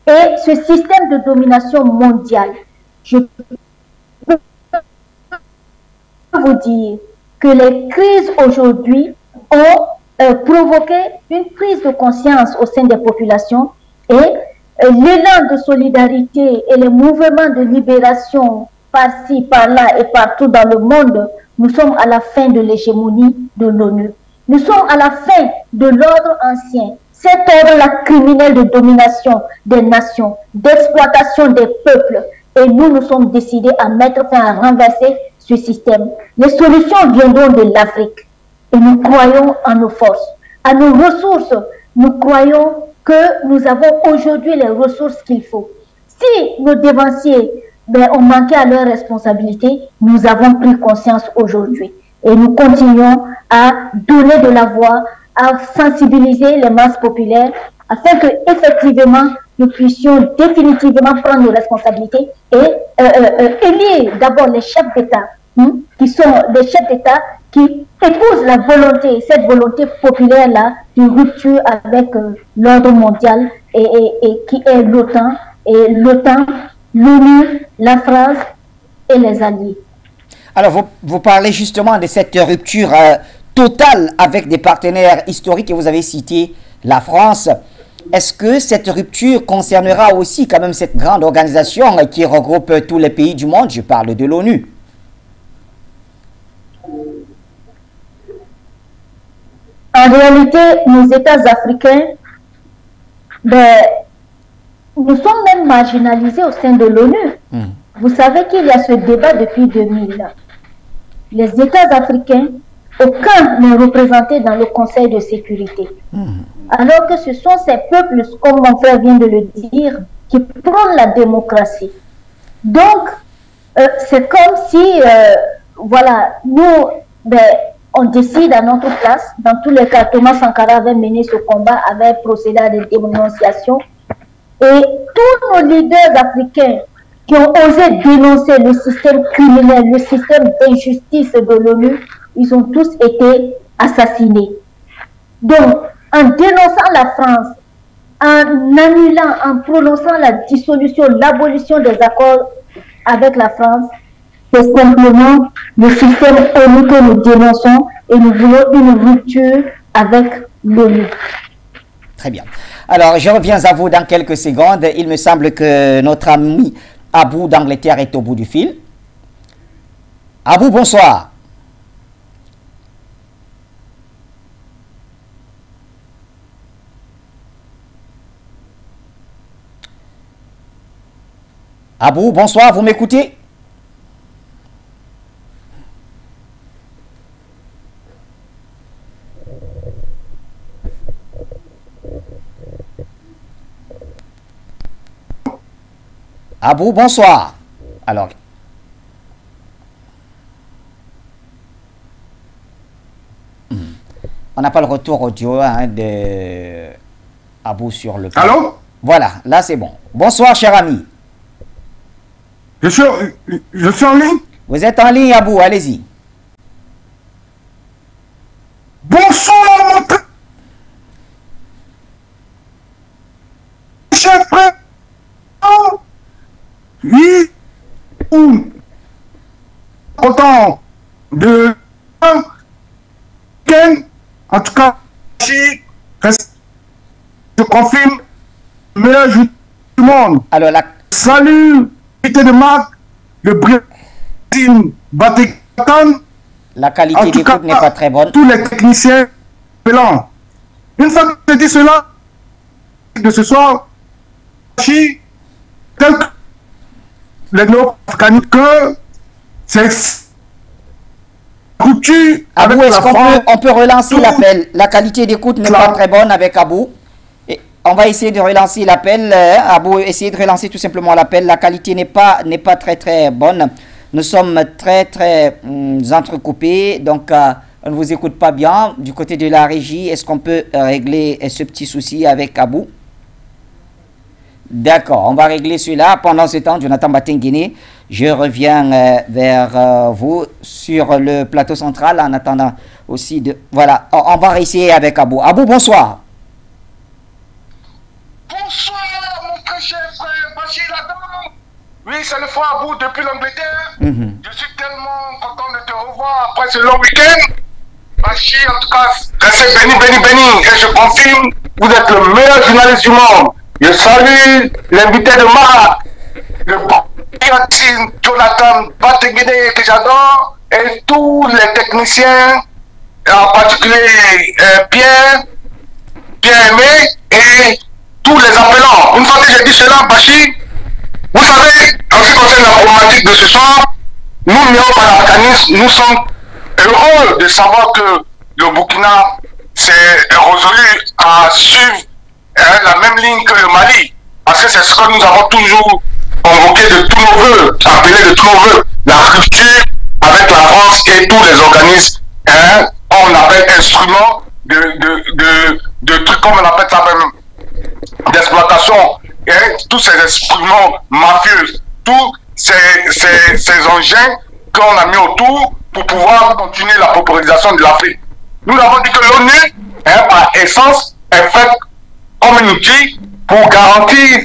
Et ce système de domination mondiale, je peux vous dire que les crises aujourd'hui ont provoqué une prise de conscience au sein des populations et l'élan de solidarité et les mouvements de libération par-ci, par-là et partout dans le monde. Nous sommes à la fin de l'hégémonie de l'ONU. Nous sommes à la fin de l'ordre ancien. Cet ordre-là criminel de domination des nations, d'exploitation des peuples. Et nous sommes décidés à mettre fin, à renverser ce système. Les solutions viendront de l'Afrique. Et nous croyons en nos forces, à nos ressources. Nous croyons que nous avons aujourd'hui les ressources qu'il faut. Si nos dévanciers ont manqué à leurs responsabilités, nous avons pris conscience aujourd'hui. Et nous continuons à donner de la voix, à sensibiliser les masses populaires, afin que effectivement nous puissions définitivement prendre nos responsabilités et élire d'abord les chefs d'État, qui sont des chefs d'État qui épousent la volonté, cette volonté populaire-là, de rupture avec l'ordre mondial et qui est l'OTAN, et l'OTAN, l'ONU, la France et les alliés. Alors, vous parlez justement de cette rupture totale avec des partenaires historiques et vous avez cité la France. Est-ce que cette rupture concernera aussi quand même cette grande organisation qui regroupe tous les pays du monde? Je parle de l'ONU. En réalité, nos États africains, nous sommes même marginalisés au sein de l'ONU. Vous savez qu'il y a ce débat depuis 2000. Les États africains, aucun n'est représenté dans le Conseil de sécurité. Alors que ce sont ces peuples, comme mon frère vient de le dire, qui prônent la démocratie. Donc, c'est comme si, voilà, nous, on décide à notre place. Dans tous les cas, Thomas Sankara avait mené ce combat, avait procédé à des dénonciations. Et tous nos leaders africains qui ont osé dénoncer le système criminel, le système d'injustice de l'ONU, ils ont tous été assassinés. Donc, en dénonçant la France, en annulant, en prononçant la dissolution, l'abolition des accords avec la France, c'est simplement le système ONU que nous dénonçons et nous voulons une rupture avec l'ONU. Très bien. Alors, je reviens à vous dans quelques secondes. Il me semble que notre ami Abou d'Angleterre est au bout du fil. Abou, bonsoir. Abou, bonsoir, vous m'écoutez? Abou, bonsoir. Alors, on n'a pas le retour audio de Abou sur le... Allô? Voilà, là c'est bon. Bonsoir, cher ami. Je suis en ligne. Vous êtes en ligne, Abou, allez-y. Bonsoir, chers frères, oui, content de en tout cas, je confirme le meilleur joueur du monde. Alors, salut, invité de marque, le Brésil Batekan. La qualité d'écoute n'est pas très bonne. Tous les techniciens excellents. Une fois que je dis cela, de ce soir, tel que les Nord-Africains, que c'est Abou, est-ce qu'on peut relancer l'appel? La qualité d'écoute n'est pas très bonne avec Abou. Et on va essayer de relancer l'appel. Abou, essayez de relancer tout simplement l'appel. La qualité n'est pas très bonne. Nous sommes très entrecoupés. Donc, on ne vous écoute pas bien. Du côté de la régie, est-ce qu'on peut régler ce petit souci avec Abou? D'accord, on va régler cela. Pendant ce temps, Jonathan Batenguine, je reviens vers vous sur le plateau central en attendant aussi de... Voilà, on va essayer avec Abou. Abou, bonsoir. Bonsoir, mon très cher frère Bachir Ladon. Oui, c'est le frère Abou depuis l'Angleterre. Je suis tellement content de te revoir après ce long week-end. Bachir, en tout cas, restez béni. Et je confirme, vous êtes le meilleur journaliste du monde. Je salue l'invité de Marc, le Jonathan Batenguine que j'adore, et tous les techniciens, en particulier Pierre-Aimé, et tous les appelants. Une fois que j'ai dit cela, Bachir, vous savez, en ce qui concerne la problématique de ce soir, nous, néo-panafricanistes, nous sommes heureux de savoir que le Burkina s'est résolu à suivre la même ligne que le Mali, parce que c'est ce que nous avons toujours convoqué de tous nos voeux, appelé de tous nos voeux, la rupture avec la France et tous les organismes, on appelle instruments de trucs, comme on appelle ça même, d'exploitation, tous ces instruments mafieux, tous ces engins qu'on a mis autour pour pouvoir continuer la paupérisation de l'Afrique. Nous avons dit que l'ONU, par essence, est faite comme un outil pour garantir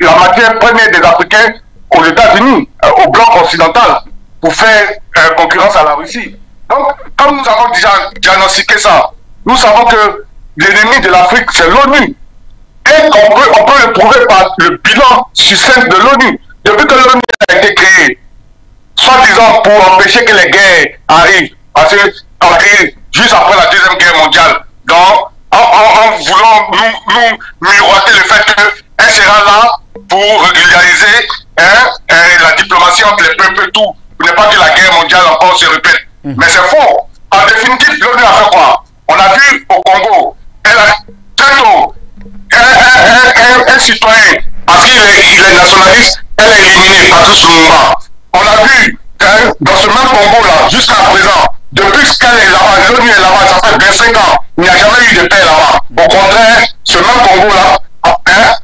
la matière première des Africains aux États-Unis, au bloc occidental, pour faire concurrence à la Russie. Donc, comme nous avons déjà diagnostiqué ça, nous savons que l'ennemi de l'Afrique, c'est l'ONU. Et on peut le prouver par le bilan succinct de l'ONU. Depuis que l'ONU a été créée, soi-disant pour empêcher que les guerres arrivent, parce que juste après la Deuxième Guerre mondiale, donc, en voulant nous miroiter le fait qu'elle sera là pour régulariser la diplomatie entre les peuples et tout, pour ne pas que la guerre mondiale encore se répète. Mais c'est faux. En définitive, l'ONU a fait quoi? On a vu au Congo, elle a très tôt, un citoyen, parce qu'il est nationaliste, elle est éliminée, Patrice Lumumba. On a vu dans ce même Congo-là, jusqu'à présent, depuis qu'elle est là-bas, l'ONU est là-bas, ça fait 25 ans, il n'y a jamais eu de paix là-bas. Au contraire, ce même Congo-là,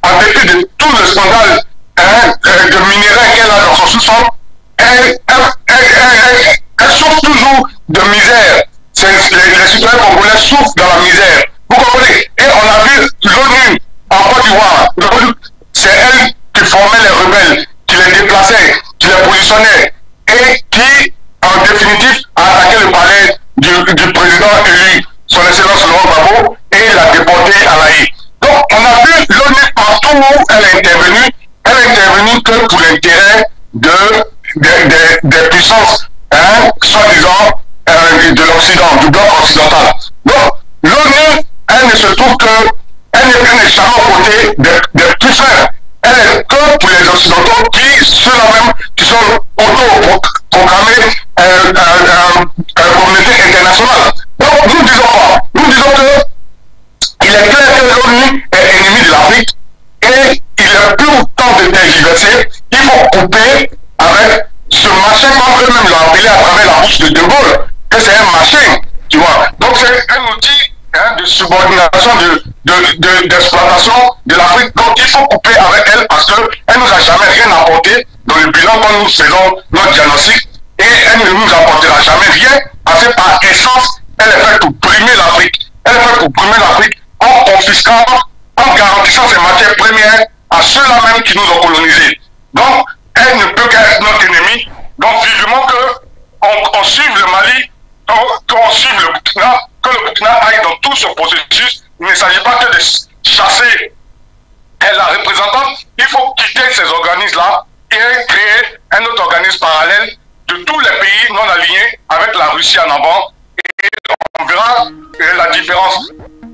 en dépit de tout le scandale de minerais qu'elle a dans son sous-sol, elle souffre toujours de misère. Les citoyens congolais souffrent dans la misère. Vous comprenez? Et on a vu l'ONU en Côte d'Ivoire. C'est elle qui formait les rebelles, qui les déplaçait, qui les positionnait et qui, en définitive, a attaqué le palais du président élu, son excellence Laurent Gbagbo, et l'a déporté à l'Aïe. Donc, on a vu l'ONU partout où elle est intervenue que pour l'intérêt des puissances, soi-disant, de l'Occident, du bloc occidental. Donc, l'ONU, elle ne se trouve que, elle n'est jamais aux côtés des plus frères. Elle est que pour les Occidentaux qui, ceux-là même, qui sont auto-proclamés communauté internationale. Donc, nous disons quoi? Nous disons que il est clair que l'ONU est ennemi de l'Afrique et il est plus temps de tergiverser. Il faut couper avec ce machin, comme eux-mêmes l'ont appelé à travers la bouche de Gaulle, que c'est un machin, tu vois. Donc, c'est un outil de subordination, d'exploitation de l'Afrique. Donc, il faut couper avec elle parce qu'elle ne nous a jamais rien apporté dans le bilan quand nous faisons notre diagnostic et elle ne nous apportera jamais rien parce que par essence, elle est faite pour primer l'Afrique. Elle est faite pour primer l'Afrique en confisquant en garantissant ces matières premières à ceux-là même qui nous ont colonisés. Donc, elle ne peut qu'être notre ennemi. Donc, vivement qu'on suive le Mali, qu'on suive le Burkina, que le Burkina aille dans tout ce processus. Il ne s'agit pas que de chasser la représentante. Il faut quitter ces organismes-là et créer un autre organisme parallèle de tous les pays non alignés avec la Russie en avant. Et on verra la différence.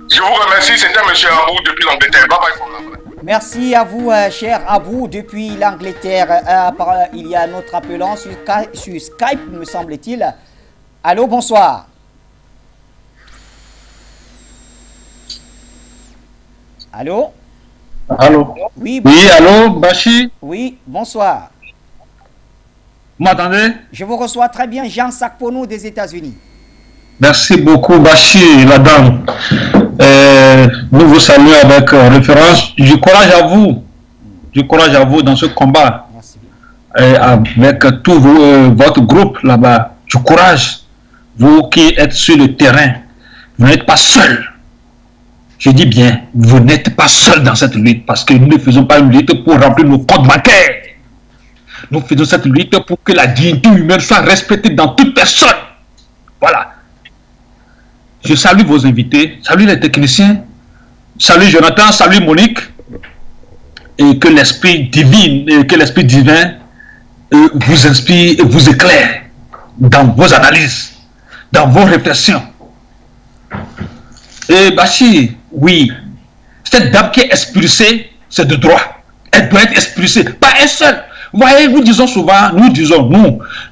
Je vous remercie, c'était M. Abou depuis l'Angleterre. Bye bye. Merci à vous, cher Abou, depuis l'Angleterre. Il y a notre appelant sur Skype, me semble-t-il. Allô, bonsoir. Allô? Allô? Oui, oui, allô, Bachi? Oui, bonsoir. Vous m'entendez? Je vous reçois très bien, Jean Sakpono des États-Unis. Merci beaucoup, Bachi, la dame. Nous vous saluons avec référence. Du courage à vous. Du courage à vous dans ce combat. Merci. Avec tout votre groupe là-bas. Du courage. Vous qui êtes sur le terrain, vous n'êtes pas seul. Je dis bien, vous n'êtes pas seul dans cette lutte parce que nous ne faisons pas une lutte pour remplir nos comptes bancaires. Nous faisons cette lutte pour que la dignité humaine soit respectée dans toute personne. Voilà. Je salue vos invités, salue les techniciens, salue Jonathan, salue Monique, et que l'esprit divin vous inspire et vous éclaire dans vos analyses, dans vos réflexions. Et Bachi, oui, cette dame qui est expulsée, c'est de droit. Elle doit être expulsée, pas elle seule. Vous voyez, nous disons souvent, nous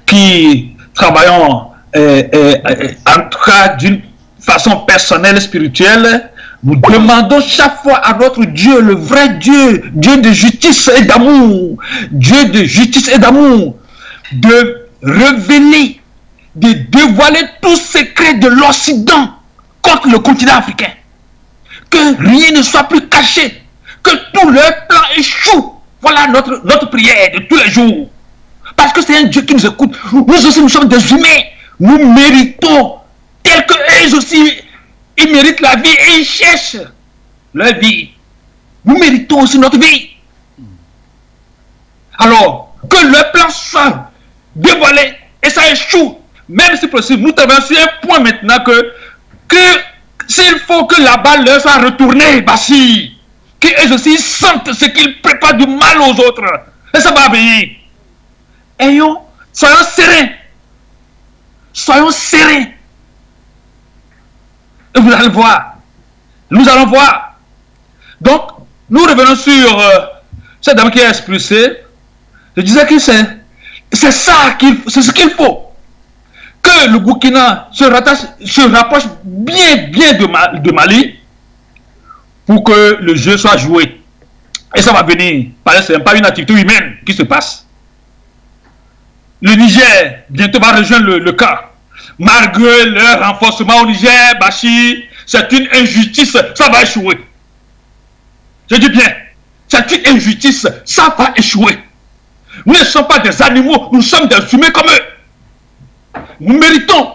qui travaillons en tout cas d'une façon personnelle, spirituelle, nous demandons chaque fois à notre Dieu, le vrai Dieu, Dieu de justice et d'amour, Dieu de justice et d'amour, de révéler, de dévoiler tout secret de l'Occident contre le continent africain. Que rien ne soit plus caché, que tout leur plan échoue. Voilà notre prière de tous les jours. Parce que c'est un Dieu qui nous écoute. Nous aussi, nous sommes des humains. Nous méritons, tels qu'eux aussi, ils méritent la vie et ils cherchent leur vie. Nous méritons aussi notre vie. Alors, que leur plan soit dévoilé et ça échoue. Même si possible, nous travaillons sur un point maintenant que s'il faut que la balle leur soit retournée, Bassi, qu'eux aussi sentent ce qu'ils préparent du mal aux autres. Et ça va venir. Soyons sereins. Soyons sereins. Et vous allez voir. Nous allons voir. Donc, nous revenons sur cette dame qui est expulsée. Je disais que c'est ça, c'est ce qu'il faut. Que le Burkina se rapproche bien de Mali pour que le jeu soit joué. Et ça va venir. Parce que ce n'est pas une activité humaine qui se passe. Le Niger bientôt va rejoindre le cas. Malgré leur renforcement au Niger, Bachi, c'est une injustice, ça va échouer. Je dis bien, c'est une injustice, ça va échouer. Nous ne sommes pas des animaux, nous sommes des humains comme eux. Nous méritons.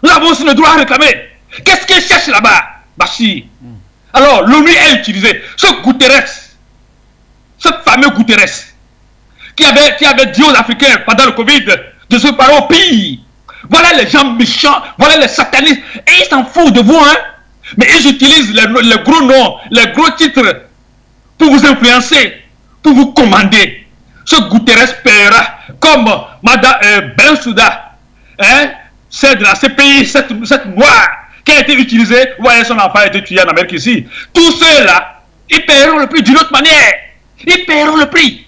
Nous avons aussi le droit à réclamer. Qu'est-ce qu'ils cherchent là-bas, Bachi? Alors, l'ONU a utilisé ce Guterres, ce fameux Guterres, qui avait dit aux Africains pendant le Covid de se parler au pays. Voilà les gens méchants, voilà les satanistes, et ils s'en foutent de vous, hein. Mais ils utilisent les gros noms, les gros titres pour vous influencer, pour vous commander. Ce Guterres paiera comme Madame Bensouda, hein, c'est de la CPI, cette noire qui a été utilisée. Vous voyez, son enfant a été tué en Amérique ici. Tous ceux-là, ils paieront le prix d'une autre manière. Ils paieront le prix.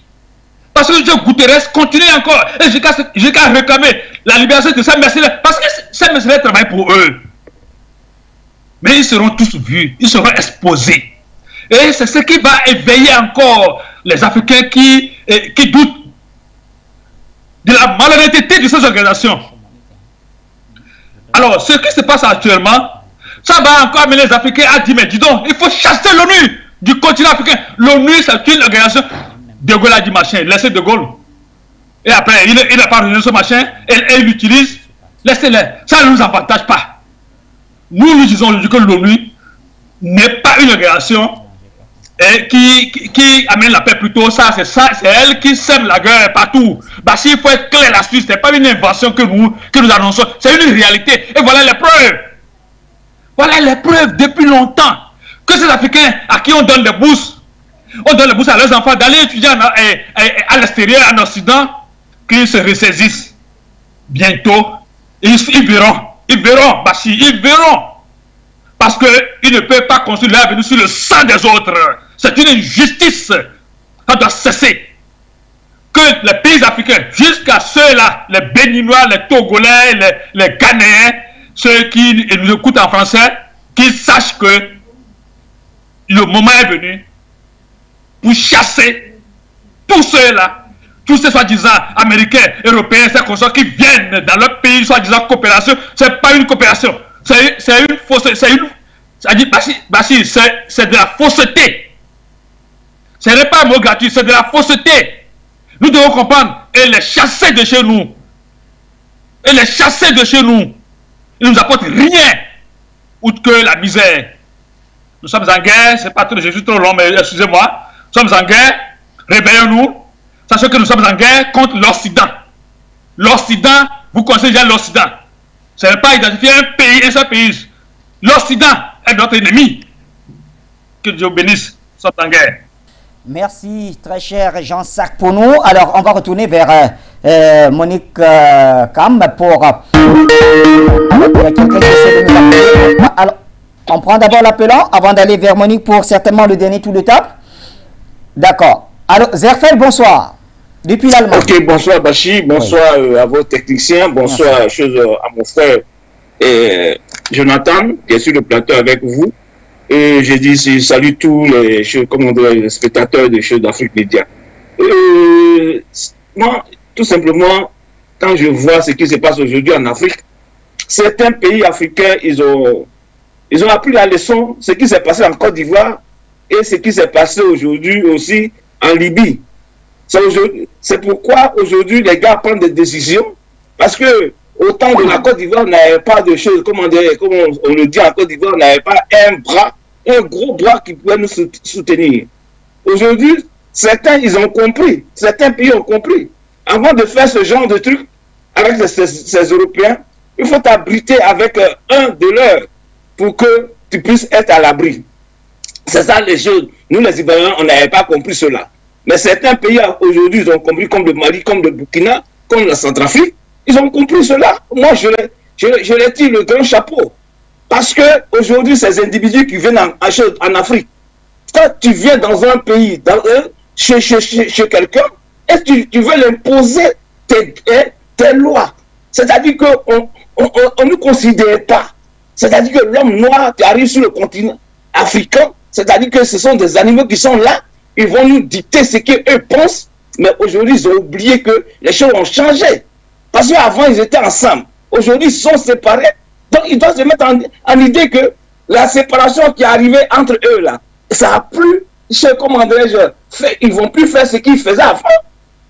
Parce que ce Guterres continue encore. Et jusqu'à réclamer la libération de ces mercenaires. Parce que ces mercenaires travaillent pour eux. Mais ils seront tous vus. Ils seront exposés. Et c'est ce qui va éveiller encore les Africains qui doutent de la malhonnêteté de ces organisations. Alors, ce qui se passe actuellement, ça va encore amener les Africains à dire, mais dis donc, il faut chasser l'ONU du continent africain. L'ONU, c'est une organisation. De Gaulle a dit machin, laissez De Gaulle. Et après, il n'a pas rejoint ce machin, et il l'utilise. Laissez-les. Ça ne nous avantage pas. Nous disons que l'ONU n'est pas une organisation et qui amène la paix plutôt, c'est elle qui sème la guerre partout. Bachir, il faut être clair là-dessus, ce n'est pas une invention que nous annonçons, c'est une réalité. Et voilà les preuves. Voilà les preuves depuis longtemps que ces Africains à qui on donne des bourses, à leurs enfants d'aller étudier à l'extérieur, en Occident, qu'ils se ressaisissent. Bientôt, ils verront, Bachir, ils verront. Parce qu'ils ne peuvent pas construire leur avenir sur le sang des autres. C'est une injustice. Ça doit cesser. Que les pays africains, jusqu'à ceux-là, les Béninois, les Togolais, les Ghanéens, ceux qui nous écoutent en français, qu'ils sachent que le moment est venu pour chasser tous ceux-là, tous ces soi-disant Américains, Européens, ces consorts qui viennent dans leur pays, soi-disant coopération. C'est pas une coopération. C'est une fausseté. C'est de la fausseté. Ce n'est pas un mot gratuit, c'est de la fausseté. Nous devons comprendre et les chasser de chez nous. Et les chasser de chez nous. Ils ne nous apportent rien, outre que la misère. Nous sommes en guerre, c'est pas trop, je suis trop long, mais excusez-moi. Nous sommes en guerre, réveillons-nous. Sachez que nous sommes en guerre contre l'Occident. L'Occident, vous connaissez déjà l'Occident. Ce n'est pas identifier un pays, un seul pays. L'Occident est notre ennemi. Que Dieu bénisse. Nous sommes en guerre. Merci, très cher Jean Sarpono. Alors, on va retourner vers Monique Cam pour... Alors, on prend d'abord l'appelant avant d'aller vers Monique pour certainement le dernier tour de table. D'accord. Alors, Zerfel, bonsoir. Depuis l'Allemagne. Ok, bonsoir Bachir, bonsoir à vos techniciens, bonsoir à mon frère Jonathan, qui est sur le plateau avec vous. Et je dis salut tous les spectateurs des Jeux d'Afrique Média. Moi, tout simplement, quand je vois ce qui se passe aujourd'hui en Afrique, certains pays africains, ils ont appris la leçon, ce qui s'est passé en Côte d'Ivoire et ce qui s'est passé aujourd'hui aussi en Libye. C'est pourquoi aujourd'hui les gars prennent des décisions, parce que au temps de la Côte d'Ivoire, on n'avait pas de choses, comme on le dit en Côte d'Ivoire, on n'avait pas un gros bras qui pouvait nous soutenir. Aujourd'hui, certains pays ont compris. Avant de faire ce genre de truc avec ces Européens, il faut t'abriter avec un de leurs pour que tu puisses être à l'abri. C'est ça les choses. Nous les Ivoiriens, on n'avait pas compris cela. Mais certains pays aujourd'hui, ils ont compris, comme le Mali, comme le Burkina, comme la Centrafrique, ils ont compris cela. Moi, je les tire le grand chapeau. Parce que aujourd'hui, ces individus qui viennent en Afrique, quand tu viens dans un pays, chez quelqu'un, et tu veux l'imposer tes lois. C'est-à-dire qu'on ne considère pas. C'est-à-dire que l'homme noir qui arrive sur le continent africain, c'est-à-dire que ce sont des animaux qui sont là, ils vont nous dicter ce qu'eux pensent, mais aujourd'hui, ils ont oublié que les choses ont changé. Parce qu'avant, ils étaient ensemble. Aujourd'hui, ils sont séparés. Donc, ils doivent se mettre en idée que la séparation qui est arrivée entre eux, là, ça a plus, comment dirais-je, ils ne vont plus faire ce qu'ils faisaient avant.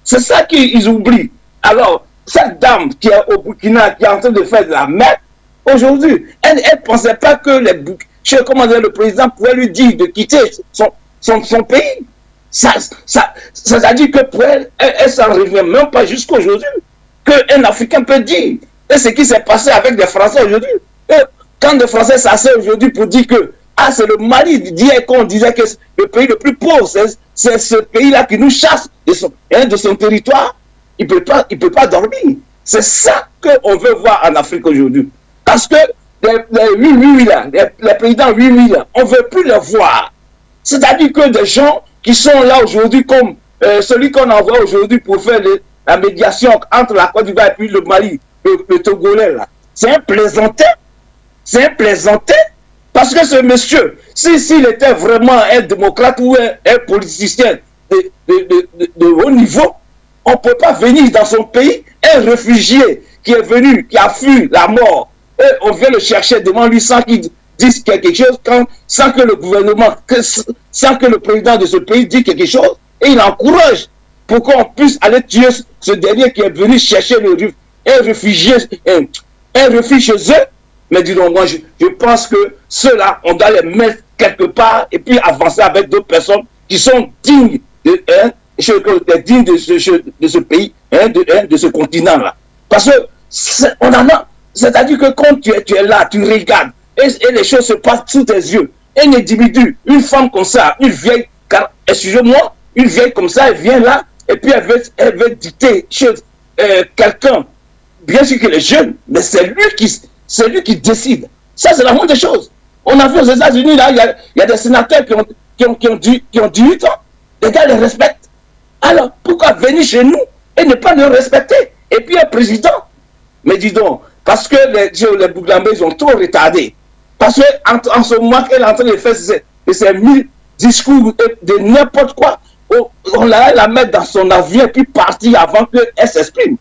C'est ça qu'ils oublient. Alors, cette dame qui est au Burkina, qui est en train de faire de la merde, aujourd'hui, elle ne pensait pas que le président pouvait lui dire de quitter son pays. C'est-à-dire que pour elle, elle s'en revient même pas jusqu'aujourd'hui. Qu'un Africain peut dire. Et ce qui s'est passé avec des Français aujourd'hui. Quand des Français s'asseyent aujourd'hui pour dire que c'est le Mali, d'hier qu'on disait que le pays le plus pauvre, c'est ce pays-là qui nous chasse de son territoire, il ne peut pas dormir. C'est ça qu'on veut voir en Afrique aujourd'hui. Parce que les présidents 8000, on ne veut plus les voir. C'est-à-dire que des gens qui sont là aujourd'hui, comme celui qu'on envoie aujourd'hui pour faire la médiation entre la Côte d'Ivoire et puis le Mali, le Togolais, là, c'est un plaisantin. C'est un plaisantin. Parce que ce monsieur, s'il était vraiment un démocrate ou un politicien de haut niveau, on ne peut pas venir dans son pays, un réfugié qui est venu, qui a fui la mort, et on vient le chercher devant lui sans qu'il dise quelque chose, sans que le gouvernement, sans que le président de ce pays dise quelque chose, et il encourage pour qu'on puisse aller tuer ce dernier qui est venu chercher un réfugié, un refuge chez eux. Mais dis donc, moi, je pense que ceux-là, on doit les mettre quelque part et puis avancer avec d'autres personnes qui sont dignes de ce pays, de ce continent-là. Parce que c'est-à-dire que quand tu es là, tu regardes, et les choses se passent sous tes yeux. Un individu, une femme comme ça, une vieille, excusez-moi, une vieille comme ça, elle vient là, et puis elle veut dicter chez quelqu'un, bien sûr qu'il est jeune, mais c'est lui qui décide. Ça, c'est la moindre des choses. On a vu aux États-Unis, là, il y a des sénateurs qui ont 18 ans. Les gars les respectent. Alors, pourquoi venir chez nous et ne pas le respecter? Et puis un président, mais dis donc, parce que les Bouglambés, ils ont trop retardé. Parce qu'en ce moment qu'elle est en train de faire ces 1000 discours de n'importe quoi, on la mettre dans son avion et puis partir avant qu'elle s'exprime.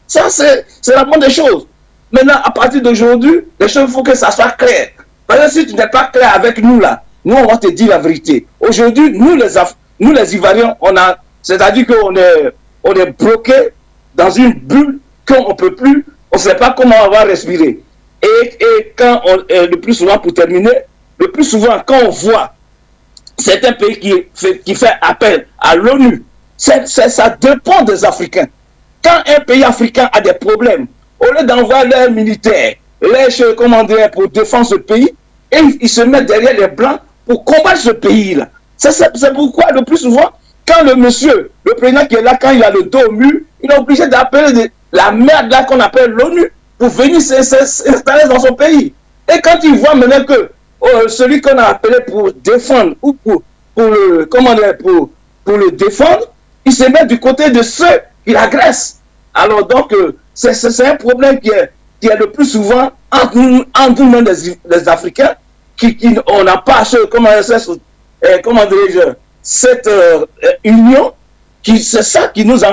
Ça, c'est la moindre des choses. Maintenant, à partir d'aujourd'hui, les choses, il faut que ça soit clair. Parce que si tu n'es pas clair avec nous, là, nous, on va te dire la vérité. Aujourd'hui, nous les Ivoiriens, c'est-à-dire qu'on est bloqués dans une bulle qu'on ne peut plus, on ne sait pas comment on va respirer. Et quand le plus souvent, pour terminer, le plus souvent, quand on voit certains pays qui fait appel à l'ONU, ça dépend des Africains. Quand un pays africain a des problèmes, au lieu d'envoyer leurs militaires, pour défendre ce pays, et ils se mettent derrière les Blancs pour combattre ce pays-là. C'est pourquoi, le plus souvent, quand le président qui est là, quand il a le dos au mur, il est obligé d'appeler la merde là qu'on appelle l'ONU pour venir s'installer dans son pays. Et quand il voit maintenant que celui qu'on a appelé pour défendre, ou pour le défendre, il se met du côté de ceux qui l'agressent. Alors donc, c'est un problème qui est le plus souvent entre nous les Africains, on n'a pas cette union, c'est ça qui nous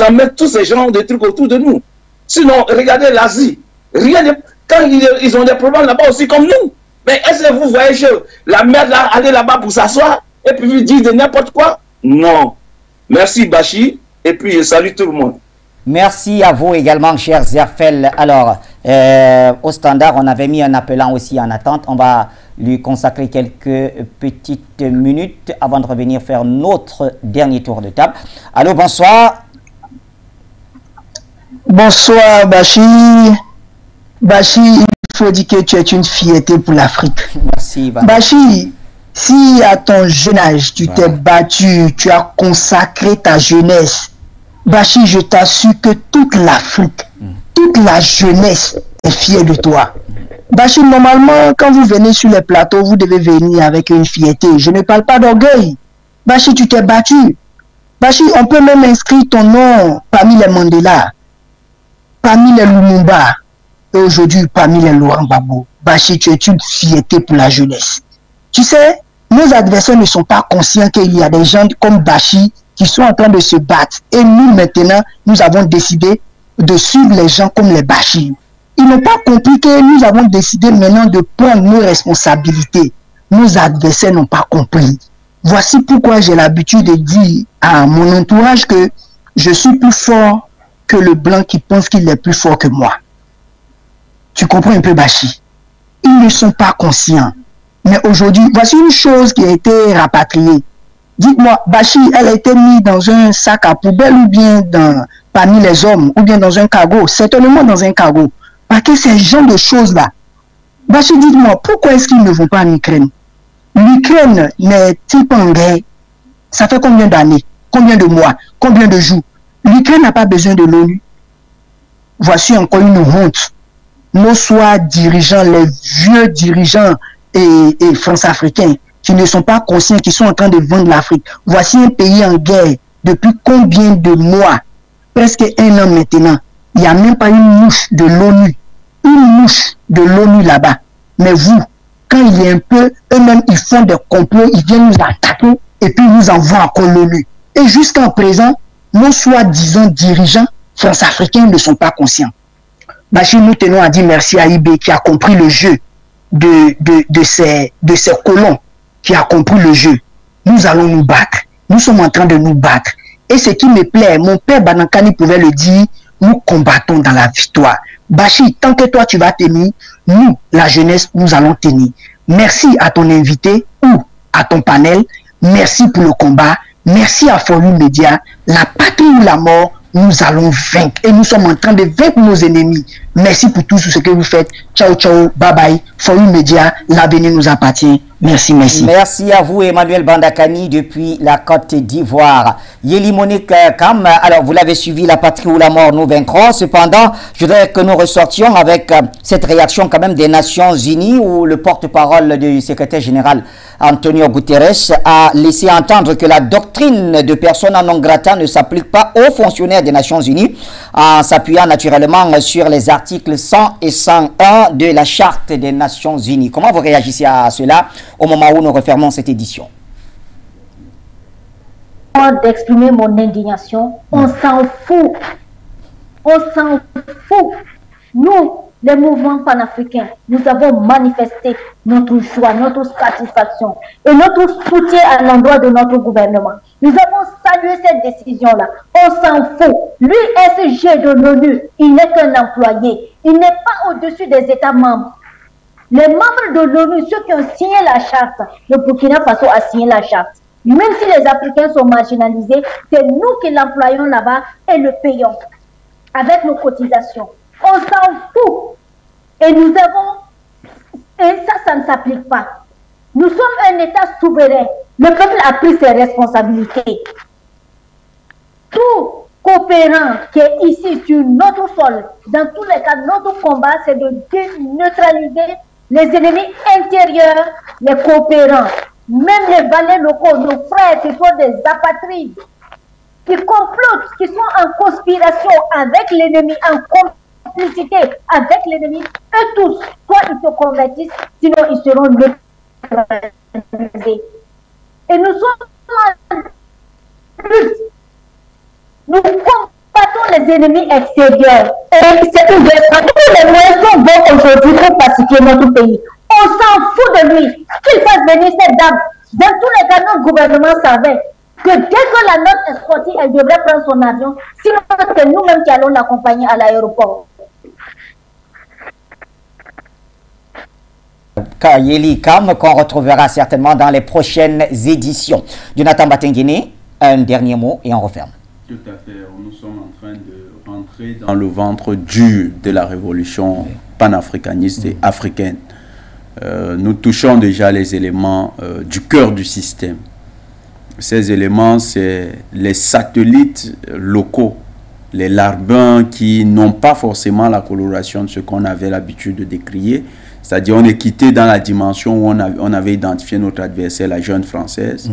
amène tous ces genres de trucs autour de nous. Sinon, regardez l'Asie, quand ils ont des problèmes là-bas aussi comme nous. Mais est-ce que vous voyez la merde là, aller là-bas pour s'asseoir et puis dire de n'importe quoi? Non. Merci Bachi, et puis je salue tout le monde. Merci à vous également, cher Zerfel. Alors, au standard, on avait mis un appelant aussi en attente. On va lui consacrer quelques petites minutes avant de revenir faire notre dernier tour de table. Allô, bonsoir. Bonsoir, Bachi. Bachi, il faut dire que tu es une fierté pour l'Afrique. Merci, Bachi. Si à ton jeune âge, tu t'es battu, tu as consacré ta jeunesse, Bachi, je t'assure que toute l'Afrique, toute la jeunesse est fière de toi. Bachi, normalement, quand vous venez sur les plateaux, vous devez venir avec une fierté. Je ne parle pas d'orgueil. Bachi, tu t'es battu. Bachi, on peut même inscrire ton nom parmi les Mandela, parmi les Lumumba, et aujourd'hui parmi les Laurent Gbagbo. Bachi, tu es une fierté pour la jeunesse. Tu sais, nos adversaires ne sont pas conscients qu'il y a des gens comme Bachi qui sont en train de se battre. Et nous, maintenant, nous avons décidé de suivre les gens comme les Bachi. Ils n'ont pas compris que nous avons décidé maintenant de prendre nos responsabilités. Nos adversaires n'ont pas compris. Voici pourquoi j'ai l'habitude de dire à mon entourage que je suis plus fort que le blanc qui pense qu'il est plus fort que moi. Tu comprends un peu, Bachi? Ils ne sont pas conscients. Mais aujourd'hui, voici une chose qui a été rapatriée. Dites-moi, Bachi, elle a été mise dans un sac à poubelle ou bien parmi les hommes, ou bien dans un cargo? Certainement dans un cargo. Parce que ces genres de choses-là, Bachi, dites-moi, pourquoi est-ce qu'ils ne vont pas en Ukraine? L'Ukraine n'est-il pas en guerre? Ça fait combien d'années? Combien de mois? Combien de jours? L'Ukraine n'a pas besoin de l'ONU. Voici encore une honte. Nos soi dirigeants, les vieux dirigeants et France-africains qui ne sont pas conscients, qui sont en train de vendre l'Afrique. Voici un pays en guerre depuis combien de mois? Presque 1 an maintenant. Il n'y a même pas une mouche de l'ONU. Une mouche de l'ONU là-bas. Mais vous, quand il y a un peu, eux-mêmes, ils font des complots, ils viennent nous attaquer et puis nous envoient encore l'ONU. Et jusqu'à présent, nos soi-disant dirigeants France-africains ne sont pas conscients. Bachi, nous tenons à dire merci à IB qui a compris le jeu de ces colons, qui a compris le jeu. Nous allons nous battre. Nous sommes en train de nous battre. Et ce qui me plaît, mon père Banankani pouvait le dire, nous combattons dans la victoire. Bachi, tant que toi tu vas tenir, nous, la jeunesse, nous allons tenir. Merci à ton invité ou à ton panel. Merci pour le combat. Merci à Forum Média. La patrie ou la mort, nous allons vaincre. Et nous sommes en train de vaincre nos ennemis. Merci pour tout ce que vous faites. Ciao, ciao, bye bye. Forum Média, l'avenir nous appartient. Merci, merci. Merci à vous, Emmanuel Bandakani, depuis la Côte d'Ivoire. Yeli Monique Kam, alors vous l'avez suivi, la patrie ou la mort, nous vaincrons. Cependant, je voudrais que nous ressortions avec cette réaction quand même des Nations Unies, où le porte-parole du secrétaire général Antonio Guterres a laissé entendre que la doctrine de persona non grata ne s'applique pas aux fonctionnaires des Nations Unies, en s'appuyant naturellement sur les articles 100 et 101 de la Charte des Nations Unies. Comment vous réagissez à cela au moment où nous refermons cette édition? D'exprimer mon indignation, on s'en fout. On s'en fout. Nous, les mouvements panafricains, nous avons manifesté notre joie, notre satisfaction et notre soutien à l'endroit de notre gouvernement. Nous avons salué cette décision-là. On s'en fout. L'USG de l'ONU, il n'est qu'un employé. Il n'est pas au-dessus des États membres. Les membres de l'ONU, ceux qui ont signé la charte, le Burkina Faso a signé la charte. Même si les Africains sont marginalisés, c'est nous qui l'employons là-bas et le payons avec nos cotisations. On s'en fout. Et nous avons... Et ça ne s'applique pas. Nous sommes un État souverain. Le peuple a pris ses responsabilités. Tout coopérant qui est ici sur notre sol, dans tous les cas, notre combat, c'est de neutraliser les ennemis intérieurs, les coopérants, même les valets locaux, nos frères qui sont des apatrides, qui complotent, qui sont en conspiration avec l'ennemi, en complicité avec l'ennemi, eux tous, soit ils se convertissent, sinon ils seront neutralisés. Et nous sommes en lutte. Nous combattons les ennemis extérieurs. Et c'est une guerre. Tous les moyens sont bons aujourd'hui pour pacifier notre pays. On s'en fout de lui. Qu'il fasse venir cette dame. Dans tous les cas, notre gouvernement savait que dès que la note est sortie, elle devrait prendre son avion. Sinon, c'est nous-mêmes qui allons l'accompagner à l'aéroport. Yeli Kam, qu'on retrouvera certainement dans les prochaines éditions. Jonathan Batenguine, un dernier mot et on referme. Tout à fait. Nous sommes en train de rentrer dans le ventre dur de la révolution panafricaniste et africaine. Nous touchons déjà les éléments du cœur du système. Ces éléments, c'est les satellites locaux, les larbins qui n'ont pas forcément la coloration de ce qu'on avait l'habitude de décrier. C'est-à-dire on est quitté dans la dimension où on avait identifié notre adversaire, la jeune française.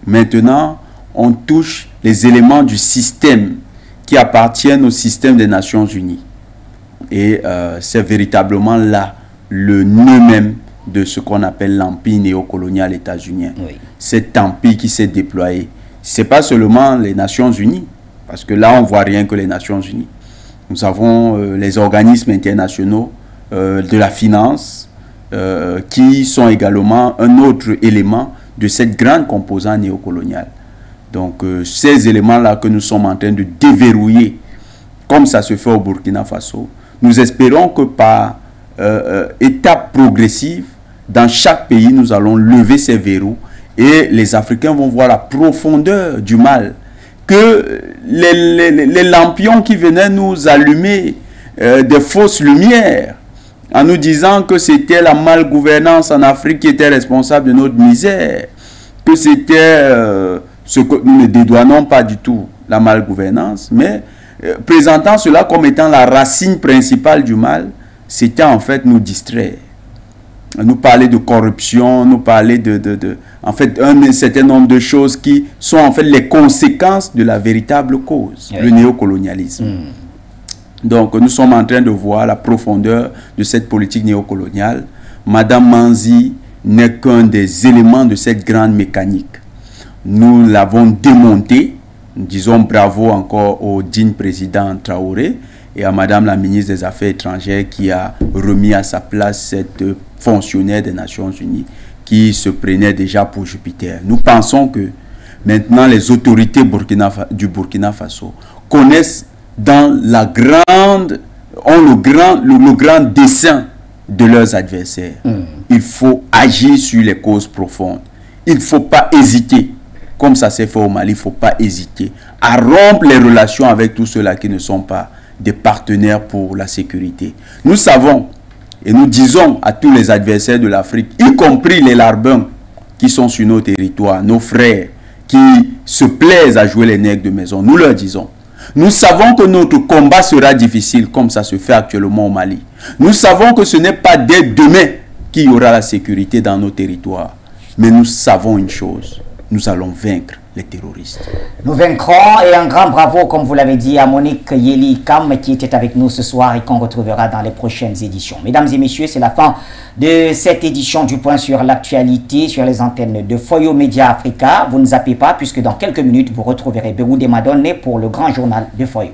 Maintenant, on touche les éléments du système qui appartiennent au système des Nations Unies. Et c'est véritablement là le nœud même de ce qu'on appelle l'empire néocolonial états-unien. Oui. Cet empire qui s'est déployé. Ce n'est pas seulement les Nations Unies, parce que là, on ne voit rien que les Nations Unies. Nous avons les organismes internationaux de la finance, qui sont également un autre élément de cette grande composante néocoloniale. Donc, ces éléments-là que nous sommes en train de déverrouiller, comme ça se fait au Burkina Faso, nous espérons que par étapes progressives, dans chaque pays, nous allons lever ces verrous et les Africains vont voir la profondeur du mal. Que les lampions qui venaient nous allumer des fausses lumières en nous disant que c'était la malgouvernance en Afrique qui était responsable de notre misère, que c'était ce que nous ne dédouanons pas du tout, la malgouvernance, mais présentant cela comme étant la racine principale du mal, c'était en fait nous distraire. Nous parler de corruption, nous parler en fait, un certain nombre de choses qui sont en fait les conséquences de la véritable cause, le néocolonialisme. Donc, nous sommes en train de voir la profondeur de cette politique néocoloniale. Madame Manzi n'est qu'un des éléments de cette grande mécanique. Nous l'avons démontée. Nous disons bravo encore au digne président Traoré et à Madame la ministre des Affaires étrangères qui a remis à sa place cette fonctionnaire des Nations Unies qui se prenait déjà pour Jupiter. Nous pensons que maintenant les autorités du Burkina Faso connaissent dans la grande, ont le grand dessein de leurs adversaires. il faut agir sur les causes profondes. Il ne faut pas hésiter, comme ça s'est fait au Mali, il ne faut pas hésiter à rompre les relations avec tous ceux-là qui ne sont pas des partenaires pour la sécurité. Nous savons et nous disons à tous les adversaires de l'Afrique, y compris les larbins qui sont sur nos territoires, nos frères qui se plaisent à jouer les nègres de maison, nous leur disons, nous savons que notre combat sera difficile comme ça se fait actuellement au Mali. Nous savons que ce n'est pas dès demain qu'il y aura la sécurité dans nos territoires. Mais nous savons une chose, nous allons vaincre les terroristes. Nous vaincrons, et un grand bravo, comme vous l'avez dit, à Monique Yeli Kam qui était avec nous ce soir et qu'on retrouvera dans les prochaines éditions. Mesdames et messieurs, c'est la fin de cette édition du Point sur l'actualité sur les antennes de Foyo Média Africa. Vous ne zappez pas puisque dans quelques minutes, vous retrouverez Béroudé Madonne pour le grand journal de Foyo.